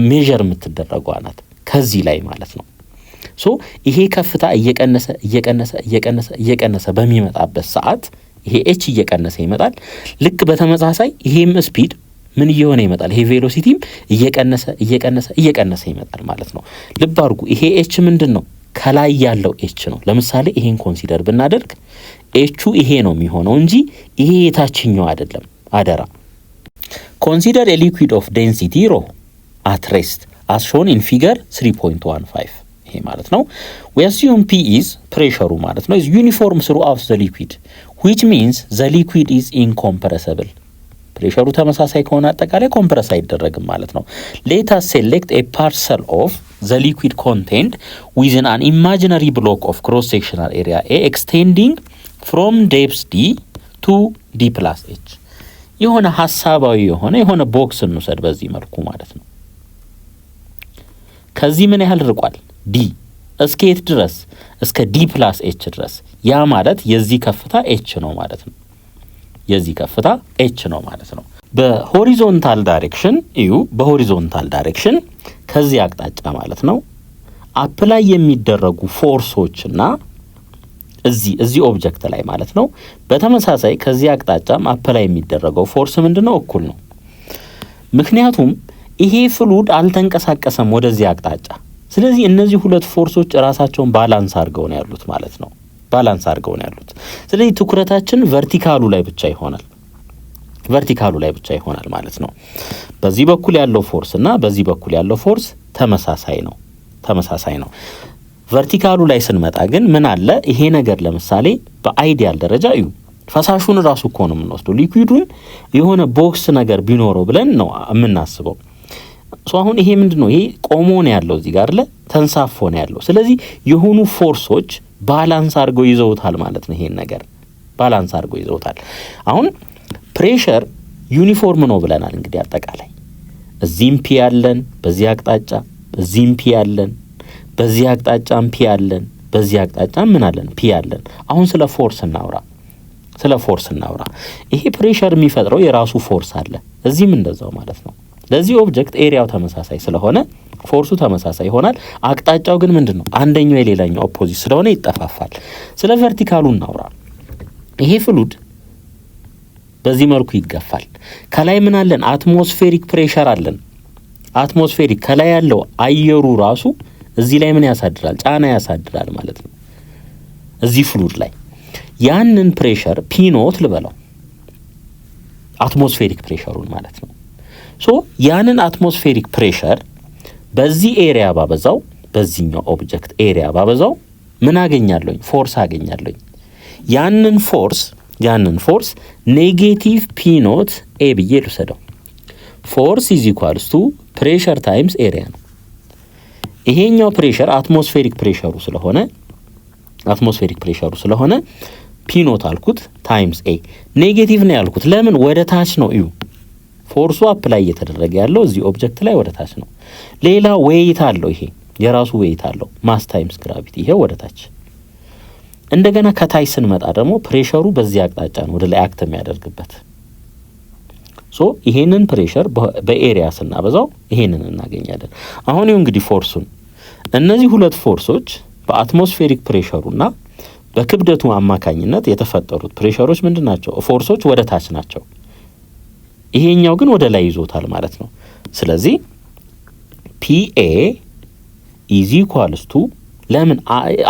ሜዠር የምትደረገው ናት፣ ከዚህ ላይ ማለት ነው። ይሄ ከፍታ እየቀነሰ በሚመጣበት ሰዓት ይሄ ኤች እየቀነሰ ይመጣል። ልክ በተመሳሳይ ይሄም ስፒድ ምን እየሆነ ይመጣል? ይሄ ቬሎሲቲም እየቀነሰ ይመጣል ማለት ነው። ልብ አድርጉ። ይሄ ኤች ምንድነው? ከላይ ያለው ኤች ነው። ለምሳሌ ይሄን ኮንሲደር ብናደርግ ኤቹ ይሄ ነው የሚሆነው እንጂ ይሄ የታችኛው አይደለም። አደራ። ኮንሲደር ኤ ሊኩዊድ ኦፍ ዴንሲቲ ሮ አት ሬስት as shown in figure 3.15 ይሄ ማለት ነው። we assume P is pressure ማለት ነው is uniform throughout the liquid which means the liquid is incompressible ፕሬሸሩ ተመሳሳይ ከሆነ አጠቃላይ ኮምፕረስ አይደረግም ማለት ነው። let us select a parcel of the liquid contained within an imaginary block of cross sectional area A extending from depth D to D plus H የሆነ ሐሳባዊ የሆነ ቦክስ እንውሰድ በዚህ መልኩ ማለት ነው። ከዚህ ምን ያህል ርቋል? ዲ እስከ የት ድረስ? እስከ ዲ ፕላስ ኤች ድረስ። ያ ማለት የዚህ ከፍታ ኤች ነው ማለት ነው። የዚህ ከፍታ ኤች ነው ማለት ነው። በሆሪዞንታል ዳይሬክሽን እዩ። በሆሪዞንታል ዳይሬክሽን ከዚህ አቅጣጫ ማለት ነው አፕላይ የሚደረጉ ፎርሶችና እዚህ ኦብጀክት ላይ ማለት ነው በተመሳሳይ ከዚህ አቅጣጫም አፕላይ የሚደረገው ፎርስ ምንድነው? እኩል ነው። ምክንያቱም ይሄ ፍሉድ አልተንቀሳቀሰም ወደዚህ አቅጣጫ። ስለዚህ እነዚህ ሁለት ፎርሶች ራሳቸውን ባላንስ አድርገው ነው ያሉት ማለት ነው። ባላንስ አድርገው ነው ያሉት። ስለዚህ ትኩረታችን ቨርቲካሉ ላይ ብቻ ይሆናል ማለት ነው። በዚህ በኩል ያለው ፎርስ እና በዚህ በኩል ያለው ፎርስ ተመሳሳይ ነው። ቨርቲካሉ ላይ ስንመጣ ግን ምን አለ? ይሄ ነገር ለምሳሌ በአይዲያል ደረጃ እዩ። ፈሳሹን ራሱ እኮ ነው የምንወስደው። ሊኩዊዱን የሆነ ቦክስ ነገር ቢኖረው ብለን ነው የምናስበው። አሁን ይሄ ምንድነው? ይሄ ቆሞ ነው ያለው እዚህ ጋር ተንሳፎ ነው ያለው። ስለዚህ የሆኑ ፎርሶች ባላንስ አድርገው ይዘውታል ማለት ነው። ይሄን ነገር ባላንስ አድርገው ይዘውታል። አሁን ፕሬሸር ዩኒፎርም ነው ብለናል። እንግዲህ አጠቃላይ እዚህም ፒ ያለን በዚህ አቅጣጫ፣ እዚህም ፒ ያለን በዚህ አቅጣጫም ፒ ያለን በዚህ አቅጣጫም ምን አለን? ፒ ያለን። አሁን ስለ ፎርስ እናውራ። ይሄ ፕሬሸር የሚፈጥረው የራሱ ፎርስ አለ። እዚህም እንደዛው ማለት ነው። ለዚህ ኦብጀክት ኤሪያው ተመሳሳይ ስለሆነ ፎርሱ ተመሳሳይ ይሆናል። አቅጣጫው ግን ምንድነው? አንደኛው የሌላኛው ኦፖዚት ስለሆነ ይጠፋፋል። ስለ ቨርቲካሉ እናውራ። ይሄ ፍሉድ በዚህ መልኩ ይገፋል። ከላይ ምን አለን? አትሞስፌሪክ ፕሬሸር አለን። አትሞስፌሪክ ከላይ ያለው አየሩ ራሱ እዚህ ላይ ምን ያሳድራል? ጫና ያሳድራል ማለት ነው። እዚህ ፍሉድ ላይ ያንን ፕሬሸር ፒኖት ልበለው፣ አትሞስፌሪክ ፕሬሸሩን ማለት ነው። ያንን አትሞስፌሪክ ፕሬሸር በዚህ ኤሪያ ባበዛው፣ በዚህኛው ኦብጀክት ኤሪያ ባበዛው ምን አገኛለሁ? ፎርስ አገኛለሁ። ያንን ፎርስ ኔጌቲቭ ፒኖት ኤ ብዬ ልውሰደው። ፎርስ ኢዝ ኢኳልስ ቱ ፕሬሸር ታይምስ ኤሪያ ነው። ይሄኛው ፕሬሸር አትሞስፌሪክ ፕሬሸሩ ስለሆነ ፒኖት አልኩት ታይምስ ኤ። ኔጌቲቭ ነው ያልኩት ለምን? ወደ ታች ነው። እዩ ፎርሱ አፕ ላይ እየተደረገ ያለው እዚህ ኦብጀክት ላይ ወደ ታች ነው። ሌላ ዌይት አለው። ይሄ የራሱ ዌይት አለው። ማስ ታይምስ ግራቪቲ። ይሄ ወደ ታች። እንደገና ከታች ስንመጣ ደግሞ ፕሬሸሩ በዚህ አቅጣጫ ነው ወደ ላይ አክት የሚያደርግበት። ይሄንን ፕሬሸር በኤሪያ ስናበዛው ይሄንን እናገኛለን። አሁን ይኸው እንግዲህ ፎርሱን እነዚህ ሁለት ፎርሶች በአትሞስፌሪክ ፕሬሸሩና በክብደቱ አማካኝነት የተፈጠሩት ፕሬሸሮች ምንድናቸው? ፎርሶች ወደ ታች ናቸው። ይሄኛው ግን ወደ ላይ ይዞታል ማለት ነው። ስለዚህ ፒኤ ኢዝ ኢኳልስ ቱ ለምን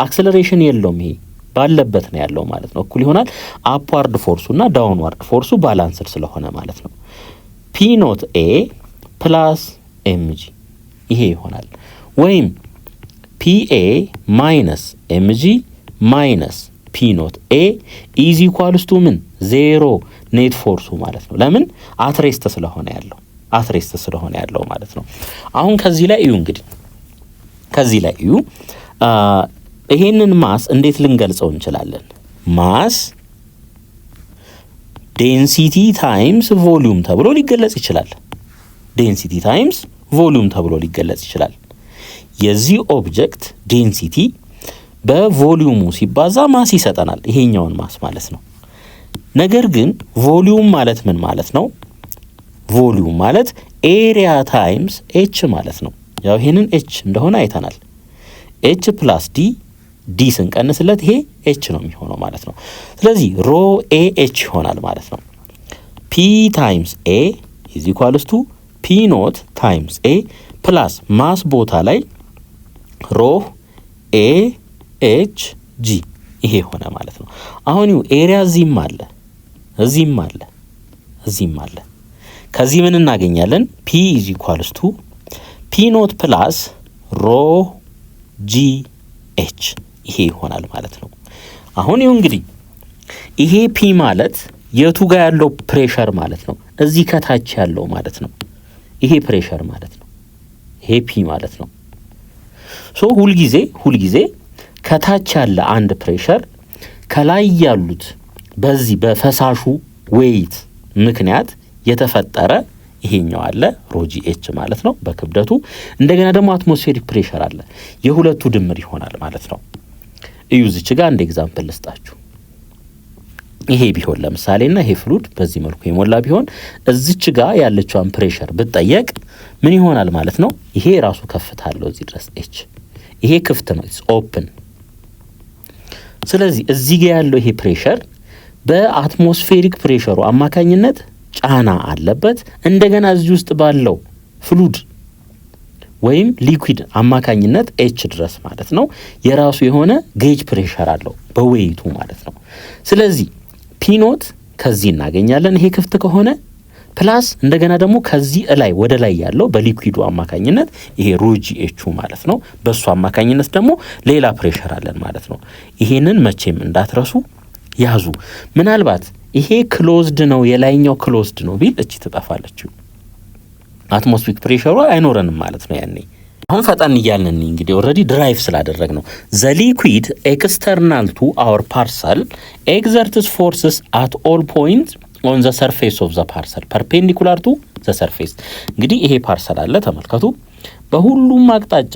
አክሰለሬሽን የለውም፣ ይሄ ባለበት ነው ያለው ማለት ነው። እኩል ይሆናል አፕዋርድ ፎርሱና ዳውንዋርድ ፎርሱ ባላንስድ ስለሆነ ማለት ነው። ፒ ኖት ኤ ፕላስ ኤምጂ ይሄ ይሆናል። ወይም ፒኤ ማይነስ ኤምጂ ማይነስ ፒ ኖት ኤ ኢዝ ኢኳልስ ቱ ምን? ዜሮ ኔት ፎርሱ ማለት ነው። ለምን? አትሬስት ስለሆነ ያለው ማለት ነው። አሁን ከዚህ ላይ እዩ እንግዲህ ይሄንን ማስ እንዴት ልንገልጸው እንችላለን? ማስ ዴንሲቲ ታይምስ ቮሊዩም ተብሎ ሊገለጽ ይችላል። የዚህ ኦብጀክት ዴንሲቲ በቮሊዩሙ ሲባዛ ማስ ይሰጠናል፣ ይሄኛውን ማስ ማለት ነው። ነገር ግን ቮሊዩም ማለት ምን ማለት ነው? ቮሊዩም ማለት ኤሪያ ታይምስ ኤች ማለት ነው። ያው ይሄንን ኤች እንደሆነ አይተናል። ኤች ፕላስ ዲ ስንቀንስለት ይሄ ኤች ነው የሚሆነው ማለት ነው። ስለዚህ ሮ ኤ ኤች ይሆናል ማለት ነው። ፒ ታይምስ ኤ ኢዝ ኢኳልስ ቱ ፒ ኖት ታይምስ ኤ ፕላስ ማስ ቦታ ላይ ሮ ኤ ኤች ጂ ይሄ ሆነ ማለት ነው። አሁን ኤሪያ እዚህም አለ እዚህም አለ እዚህም አለ። ከዚህ ምን እናገኛለን? ፒ ኢዝ ኢኳልስ ቱ ፒ ኖት ፕላስ ሮ ጂ ኤች ይሄ ይሆናል ማለት ነው። አሁን እንግዲህ ይሄ ፒ ማለት የቱ ጋር ያለው ፕሬሸር ማለት ነው? እዚህ ከታች ያለው ማለት ነው። ይሄ ፕሬሸር ማለት ነው። ይሄ ፒ ማለት ነው። ሶ ሁልጊዜ ከታች ያለ አንድ ፕሬሸር ከላይ ያሉት በዚህ በፈሳሹ ዌይት ምክንያት የተፈጠረ ይሄኛው አለ ሮጂ ኤች ማለት ነው በክብደቱ። እንደገና ደግሞ አትሞስፌሪክ ፕሬሸር አለ። የሁለቱ ድምር ይሆናል ማለት ነው። እዩ እዚች ጋር አንድ ኤግዛምፕል ልስጣችሁ። ይሄ ቢሆን ለምሳሌና ይሄ ፍሉድ በዚህ መልኩ የሞላ ቢሆን እዚች ጋር ያለችውን ፕሬሸር ብትጠየቅ ምን ይሆናል ማለት ነው? ይሄ ራሱ ከፍታ አለው እዚህ ድረስ ኤች፣ ይሄ ክፍት ነው ኢትስ ኦፕን። ስለዚህ እዚህ ጋር ያለው ይሄ ፕሬሸር በአትሞስፌሪክ ፕሬሸሩ አማካኝነት ጫና አለበት። እንደገና እዚህ ውስጥ ባለው ፍሉድ ወይም ሊኩዊድ አማካኝነት ኤች ድረስ ማለት ነው የራሱ የሆነ ጌጅ ፕሬሸር አለው በዌይቱ ማለት ነው። ስለዚህ ፒኖት ከዚህ እናገኛለን ይሄ ክፍት ከሆነ ፕላስ እንደገና ደግሞ ከዚህ ላይ ወደ ላይ ያለው በሊኩዊዱ አማካኝነት ይሄ ሮጂ ኤቹ ማለት ነው። በሱ አማካኝነት ደግሞ ሌላ ፕሬሸር አለን ማለት ነው። ይሄንን መቼም እንዳትረሱ ያዙ። ምናልባት ይሄ ክሎዝድ ነው የላይኛው ክሎዝድ ነው ቢል እቺ ትጠፋለች። አትሞስፌሪክ ፕሬሸሩ አይኖርንም ማለት ነው ያኔ። አሁን ፈጣን እያልን እንግዲህ ኦልሬዲ ድራይቭ ስላደረግ ነው ዘ ሊኩዊድ ኤክስተርናል ቱ አወር ፓርሰል ኤግዘርትስ ፎርስስ አት ኦል ፖይንት ኦን ዘ ሰርፌስ ኦፍ ዘ ፓርሰል ፐርፔንዲኩላር ቱ ዘ ሰርፌስ። እንግዲህ ይሄ ፓርሰል አለ ተመልከቱ። በሁሉም አቅጣጫ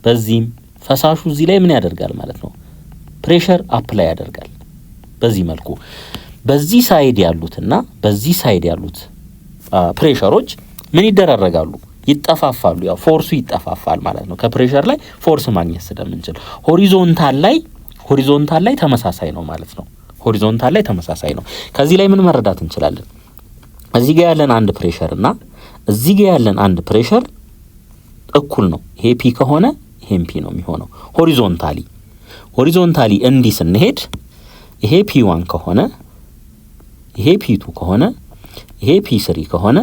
በዚህም ፈሳሹ እዚህ ላይ ምን ያደርጋል ማለት ነው? ፕሬሸር አፕላይ ያደርጋል። በዚህ መልኩ በዚህ ሳይድ ያሉትና በዚህ ሳይድ ያሉት ፕሬሸሮች ምን ይደራረጋሉ? ይጠፋፋሉ። ያው ፎርሱ ይጠፋፋል ማለት ነው። ከፕሬሸር ላይ ፎርስ ማግኘት ስለምንችል ሆሪዞንታል ላይ ተመሳሳይ ነው ማለት ነው። ሆሪዞንታል ላይ ተመሳሳይ ነው። ከዚህ ላይ ምን መረዳት እንችላለን? እዚህ ጋር ያለን አንድ ፕሬሸር እና እዚህ ጋር ያለን አንድ ፕሬሸር እኩል ነው። ይሄ ፒ ከሆነ ይሄም ፒ ነው የሚሆነው። ሆሪዞንታሊ እንዲህ ስንሄድ ይሄ ፒ1 ከሆነ ይሄ ፒ2 ከሆነ ይሄ ፒ3 ከሆነ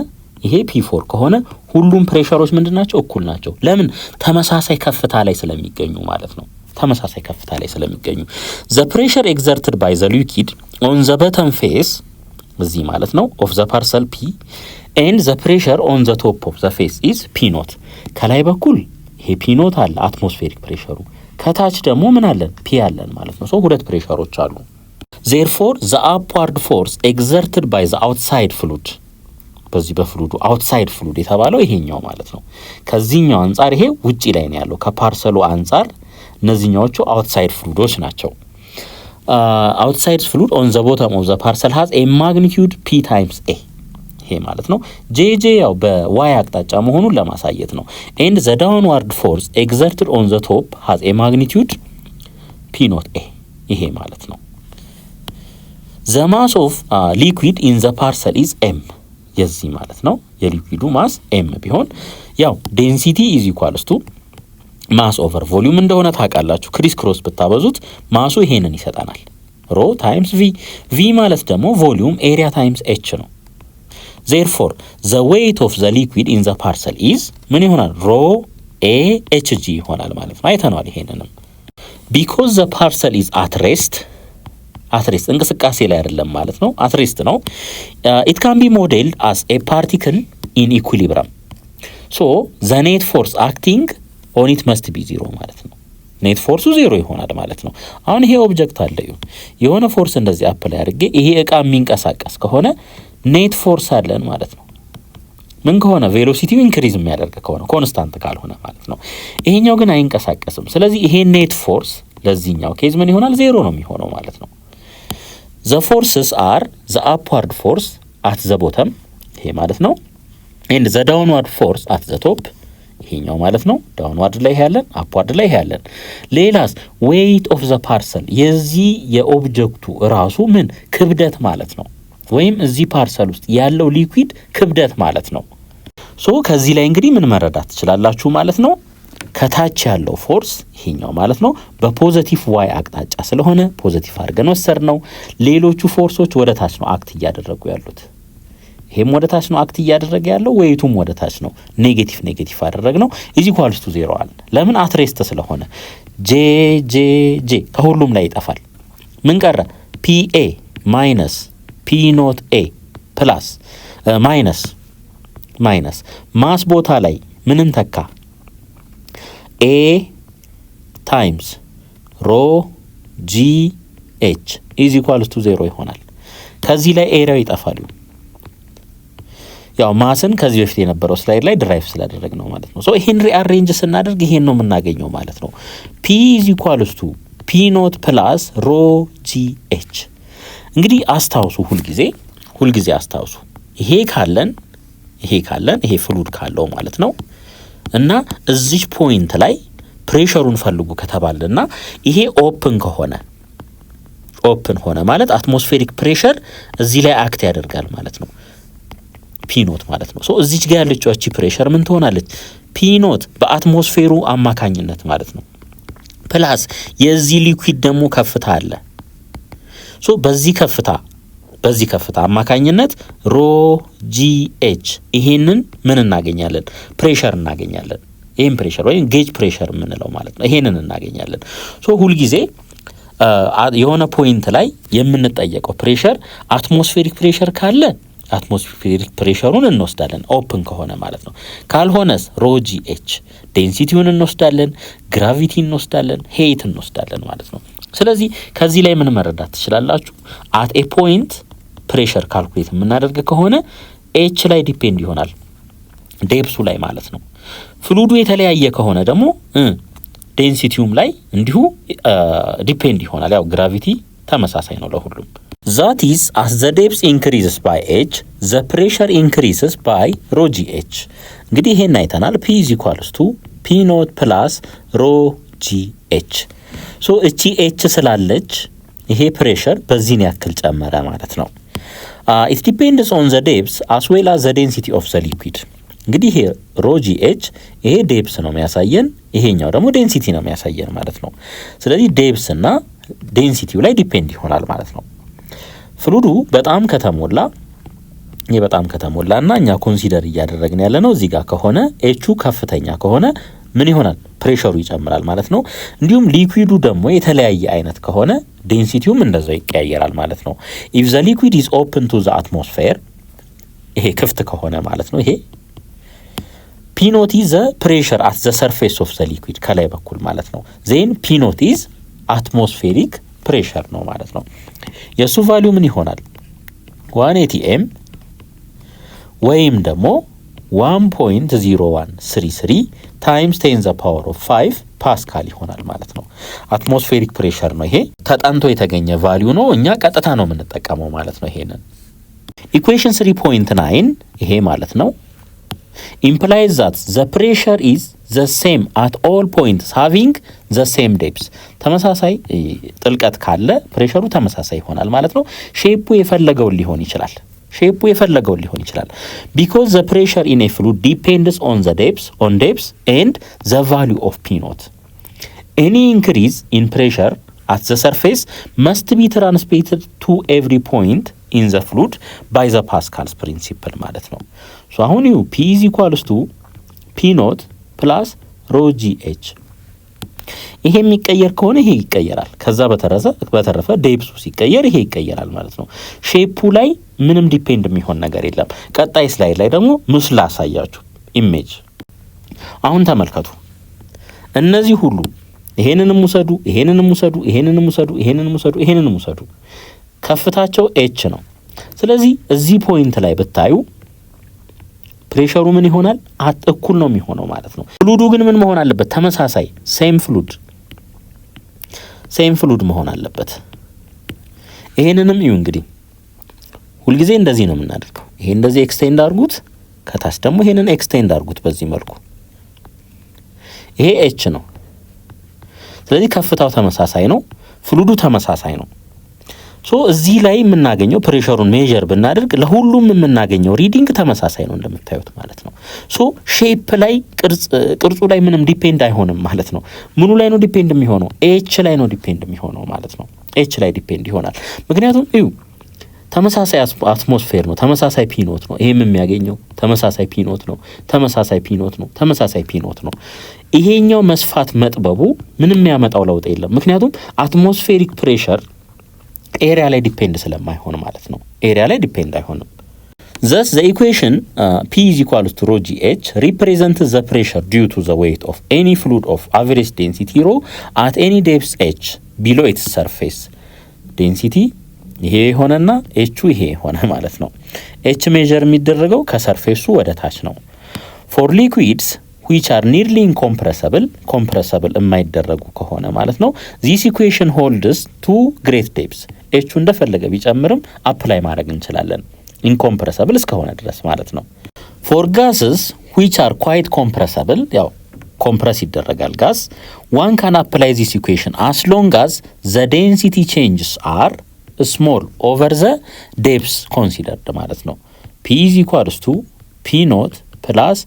ይሄ ፒ4 ከሆነ ሁሉም ፕሬሸሮች ምንድናቸው? እኩል ናቸው። ለምን? ተመሳሳይ ከፍታ ላይ ስለሚገኙ ማለት ነው። ተመሳሳይ ከፍታ ላይ ስለሚገኙ the pressure exerted by the liquid on the bottom face እዚህ ማለት ነው of the parcel P and the pressure on the top of the face is P naught። ከላይ በኩል ይሄ P naught አለ አትሞስፌሪክ ፕሬሸሩ፣ ከታች ደግሞ ምን አለን? P አለን ማለት ነው። ሁለት ፕሬሸሮች አሉ። therefore the upward force exerted by the outside fluid በዚህ በፍሉዱ አውትሳይድ ፍሉድ የተባለው ይሄኛው ማለት ነው። ከዚህኛው አንፃር ይሄ ውጪ ላይ ነው ያለው ከፓርሰሉ አንፃር እነዚህኛዎቹ አውትሳይድ ፍሉዶች ናቸው። አውትሳይድ ፍሉድ ኦን ዘ ቦተም ኦፍ ዘ ፓርሰል ሃዝ ኤ ማግኒቲዩድ ፒ ታይምስ ኤ ይሄ ማለት ነው። ጄጄ ያው በዋይ አቅጣጫ መሆኑን ለማሳየት ነው። ኤንድ ዘ ዳውንዋርድ ፎርስ ኤግዘርትድ ኦን ዘ ቶፕ ሃዝ ኤ ማግኒቲዩድ ፒ ኖት ኤ ይሄ ማለት ነው። ዘ ማስ ኦፍ ሊኩዊድ ኢን ዘ ፓርሰል ኢዝ ኤም የዚህ ማለት ነው የሊኩዊዱ ማስ ኤም ቢሆን ያው ዴንሲቲ ኢዝ ኢኳልስ ቱ ማስ ኦቨር ቮሊዩም እንደሆነ ታውቃላችሁ። ክሪስ ክሮስ ብታበዙት ማሱ ይሄንን ይሰጣናል። ሮ ታይምስ ቪ ማለት ደግሞ ቮሊዩም ኤሪያ ታይምስ ኤች ነው። therefore the weight of the liquid in the parcel is ምን ይሆናል? ሮ ኤ ኤች ጂ ይሆናል ማለት ነው። አይተናል ይሄንንም because the parcel is at rest እንቅስቃሴ ላይ አይደለም ማለት ነው። at rest ነው። it can be modeled as a particle in equilibrium so the net force acting on it must be zero ማለት ነው። ኔት ፎርሱ ዜሮ ይሆናል ማለት ነው። አሁን ይሄ ኦብጀክት አለ የሆነ ፎርስ እንደዚህ አፕላይ አድርጌ ይሄ እቃ የሚንቀሳቀስ ከሆነ ኔት ፎርስ አለን ማለት ነው። ምን ከሆነ ቬሎሲቲው ኢንክሪዝ የሚያደርግ ከሆነ ኮንስታንት ካልሆነ ማለት ነው። ይሄኛው ግን አይንቀሳቀስም። ስለዚህ ይሄ ኔት ፎርስ ለዚህኛው ኬዝ ምን ይሆናል? ዜሮ ነው የሚሆነው ማለት ነው። the forces are the upward force at the bottom ይሄ ማለት ነው and the downward force at the top ይሄኛው ማለት ነው። ዳውንዋርድ ላይ ያለን አፕዋርድ ላይ ያለን ሌላስ weight of the parcel የዚህ የኦብጀክቱ ራሱ ምን ክብደት ማለት ነው። ወይም እዚህ ፓርሰል ውስጥ ያለው ሊኩዊድ ክብደት ማለት ነው። ሶ ከዚህ ላይ እንግዲህ ምን መረዳት ትችላላችሁ ማለት ነው። ከታች ያለው ፎርስ ይሄኛው ማለት ነው በፖዚቲቭ ዋይ አቅጣጫ ስለሆነ ፖዚቲቭ አድርገን ወሰድነው። ሌሎቹ ፎርሶች ወደ ታች ነው አክት እያደረጉ ያሉት። ይሄም ወደ ታች ነው አክት እያደረገ ያለው፣ ወይቱም ወደ ታች ነው። ኔጌቲቭ አደረግነው ኢዝ ኢኳልስ ቱ 0 አለ። ለምን አትሬስት ስለሆነ ጄ ጄ ጄ ከሁሉም ላይ ይጠፋል። ምን ቀረ? ፒኤ ማይነስ ፒ ኖት ኤ ፕላስ ማይነስ ማስ ቦታ ላይ ምንን ተካ? ኤ ታይምስ ሮ ጂ ኤች ኢዝ ኢኳልስ ቱ 0 ይሆናል። ከዚህ ላይ ኤሪያው ይጠፋል። ያው ማስን ከዚህ በፊት የነበረው ስላይድ ላይ ድራይቭ ስላደረግ ነው ማለት ነው። ሶ ይሄን ሪአሬንጅ ስናደርግ ይሄን ነው የምናገኘው ማለት ነው። ፒ ኢዝ ኢኳልስ ቱ ፒ ኖት ፕላስ ሮ ጂ ኤች። እንግዲህ አስታውሱ፣ ሁልጊዜ አስታውሱ፣ ይሄ ካለን ይሄ ፍሉድ ካለው ማለት ነው እና እዚህ ፖይንት ላይ ፕሬሸሩን ፈልጉ ከተባለና ይሄ ኦፕን ሆነ ማለት አትሞስፌሪክ ፕሬሸር እዚህ ላይ አክት ያደርጋል ማለት ነው። ፒኖት ማለት ነው። ሶ እዚች ጋር ያለችው እቺ ፕሬሸር ምን ትሆናለች? ፒኖት በአትሞስፌሩ አማካኝነት ማለት ነው። ፕላስ የዚህ ሊኩዊድ ደግሞ ከፍታ አለ። ሶ በዚህ ከፍታ አማካኝነት ሮ ጂ ኤች ይሄንን ምን እናገኛለን? ፕሬሸር እናገኛለን። ይሄን ፕሬሸር ወይም ጌጅ ፕሬሸር የምንለው ማለት ነው። ይሄንን እናገኛለን። ሶ ሁልጊዜ የሆነ ፖይንት ላይ የምንጠየቀው ፕሬሸር አትሞስፌሪክ ፕሬሸር ካለ አትሞስፌሪክ ፕሬሸሩን እንወስዳለን ኦፕን ከሆነ ማለት ነው። ካልሆነስ ሮ ጂ ኤች ዴንሲቲውን እንወስዳለን፣ ግራቪቲ እንወስዳለን፣ ሄይት እንወስዳለን ማለት ነው። ስለዚህ ከዚህ ላይ ምን መረዳት ትችላላችሁ? አት ኤ ፖይንት ፕሬሸር ካልኩሌት የምናደርግ ከሆነ ኤች ላይ ዲፔንድ ይሆናል፣ ዴፕሱ ላይ ማለት ነው። ፍሉዱ የተለያየ ከሆነ ደግሞ ዴንሲቲውም ላይ እንዲሁ ዲፔንድ ይሆናል። ያው ግራቪቲ ተመሳሳይ ነው ለሁሉም። That is, as the depth increases by h, the pressure increases by rho gh. እንግዲህ ይሄን አይተናል። P is equals to P naught plus rho gh. So እቺ h ስላለች ይሄ ፕሬሸር በዚህን ያክል ጨመረ ማለት ነው። It depends on the depth as well as the density of the liquid. እንግዲህ ይሄ rho gh ይሄ ዴፕስ ነው የሚያሳየን፣ ይሄኛው ደግሞ ዴንሲቲ ነው የሚያሳየን ማለት ነው። ስለዚህ ዴፕስ እና ዴንሲቲው ላይ ዲፔንድ ይሆናል ማለት ነው። ፍሉዱ በጣም ከተሞላና እኛ ኮንሲደር እያደረግን ያለ ነው እዚህ ጋር ከሆነ ኤቹ ከፍተኛ ከሆነ ምን ይሆናል? ፕሬሸሩ ይጨምራል ማለት ነው። እንዲሁም ሊኩዊዱ ደግሞ የተለያየ አይነት ከሆነ ዴንሲቲውም እንደዛው ይቀያየራል ማለት ነው። ኢፍ ዘ ሊኩዊድ ኢዝ ኦፕን ቱ ዘ አትሞስፌር ይሄ ክፍት ከሆነ ማለት ነው። ይሄ ፒኖት ኢዝ ዘ ፕሬሸር አት ዘ ሰርፌስ ኦፍ ዘ ሊኩዊድ ከላይ በኩል ማለት ነው። ዜን ፒኖት ኢዝ አትሞስፌሪክ ፕሬሸር ነው ማለት ነው። የሱ ቫልዩ ምን ይሆናል? 180 ኤም ወይም ደግሞ 1.0133 ታይምስ 10 ዘ ፓወር ኦፍ 5 ፓስካል ይሆናል ማለት ነው። አትሞስፌሪክ ፕሬሸር ነው ይሄ፣ ተጠንቶ የተገኘ ቫልዩ ነው። እኛ ቀጥታ ነው የምንጠቀመው ማለት ነው ይሄንን። ኢኩዌሽን 3.9 ይሄ ማለት ነው implies that the pressure is the same at all points having the same depth. ተመሳሳይ ጥልቀት ካለ ፕሬሸሩ ተመሳሳይ ይሆናል ማለት ነው። ሼፑ የፈለገውን ሊሆን ይችላል because the pressure in a fluid depends on the depth and the value of P naught. Any increase in pressure at the surface must be transmitted to every point in the fluid by the Pascal's principle ማለት ነው። ሶ አሁን ዩ P is equals to P naught plus rho gh ይሄ የሚቀየር ከሆነ ይሄ ይቀየራል። ከዛ በተረፈ ዴፕሱ ሲቀየር ይሄ ይቀየራል ማለት ነው። ሼፑ ላይ ምንም ዲፔንድ የሚሆን ነገር የለም። ቀጣይ ስላይድ ላይ ደግሞ ምስል አሳያችሁ ኢሜጅ። አሁን ተመልከቱ። እነዚህ ሁሉ ይሄንንም ውሰዱ ከፍታቸው ኤች ነው። ስለዚህ እዚህ ፖይንት ላይ ብታዩ ፕሬሸሩ ምን ይሆናል? እኩል ነው የሚሆነው ማለት ነው። ፍሉዱ ግን ምን መሆን አለበት? ተመሳሳይ ሴም ፍሉድ መሆን አለበት። ይሄንንም እዩ እንግዲህ ሁልጊዜ እንደዚህ ነው የምናደርገው። ይሄ እንደዚህ ኤክስቴንድ አድርጉት፣ ከታች ደግሞ ይሄንን ኤክስቴንድ አድርጉት በዚህ መልኩ። ይሄ ኤች ነው። ስለዚህ ከፍታው ተመሳሳይ ነው፣ ፍሉዱ ተመሳሳይ ነው። ሶ እዚህ ላይ የምናገኘው ፕሬሸሩን ሜዠር ብናደርግ ለሁሉም የምናገኘው ሪዲንግ ተመሳሳይ ነው እንደምታዩት ማለት ነው። ሶ ሼፕ ላይ ቅርጹ ላይ ምንም ዲፔንድ አይሆንም ማለት ነው። ምኑ ላይ ነው ዲፔንድ የሚሆነው? ኤች ላይ ነው ዲፔንድ የሚሆነው ማለት ነው። ኤች ላይ ዲፔንድ ይሆናል። ምክንያቱም እዩ ተመሳሳይ አትሞስፌር ነው፣ ተመሳሳይ ፒኖት ነው። ይሄም የሚያገኘው ተመሳሳይ ፒኖት ነው፣ ተመሳሳይ ፒኖት ነው፣ ተመሳሳይ ፒኖት ነው። ይሄኛው መስፋት መጥበቡ ምንም የሚያመጣው ለውጥ የለም። ምክንያቱም አትሞስፌሪክ ፕሬሸር ኤሪያ ላይ ዲፔንድ ስለማይሆን ማለት ነው። ኤሪያ ላይ ዲፔንድ አይሆንም። Thus the equation P is equal to rho GH represents the pressure due to the weight of any fluid of average density rho at any depth h below its surface. Density ይሄ ሆነና ኤቹ ይሄ ሆነ ማለት ነው። ኤች ሜዠር የሚደረገው ከሰርፌሱ ወደ ታች ነው። for liquids which are nearly incompressible compressible የማይደረጉ ከሆነ ማለት ነው this equation holds to great depths ኤቹ እንደፈለገ ቢጨምርም አፕላይ ማድረግ እንችላለን incompressible እስከሆነ ድረስ ማለት ነው። for gases which are quite compressible ያው ኮምፕረስ ይደረጋል ጋዝ one can apply this equation as long as the density changes are small over the depths considered ማለት ነው። P is equals to P naught plus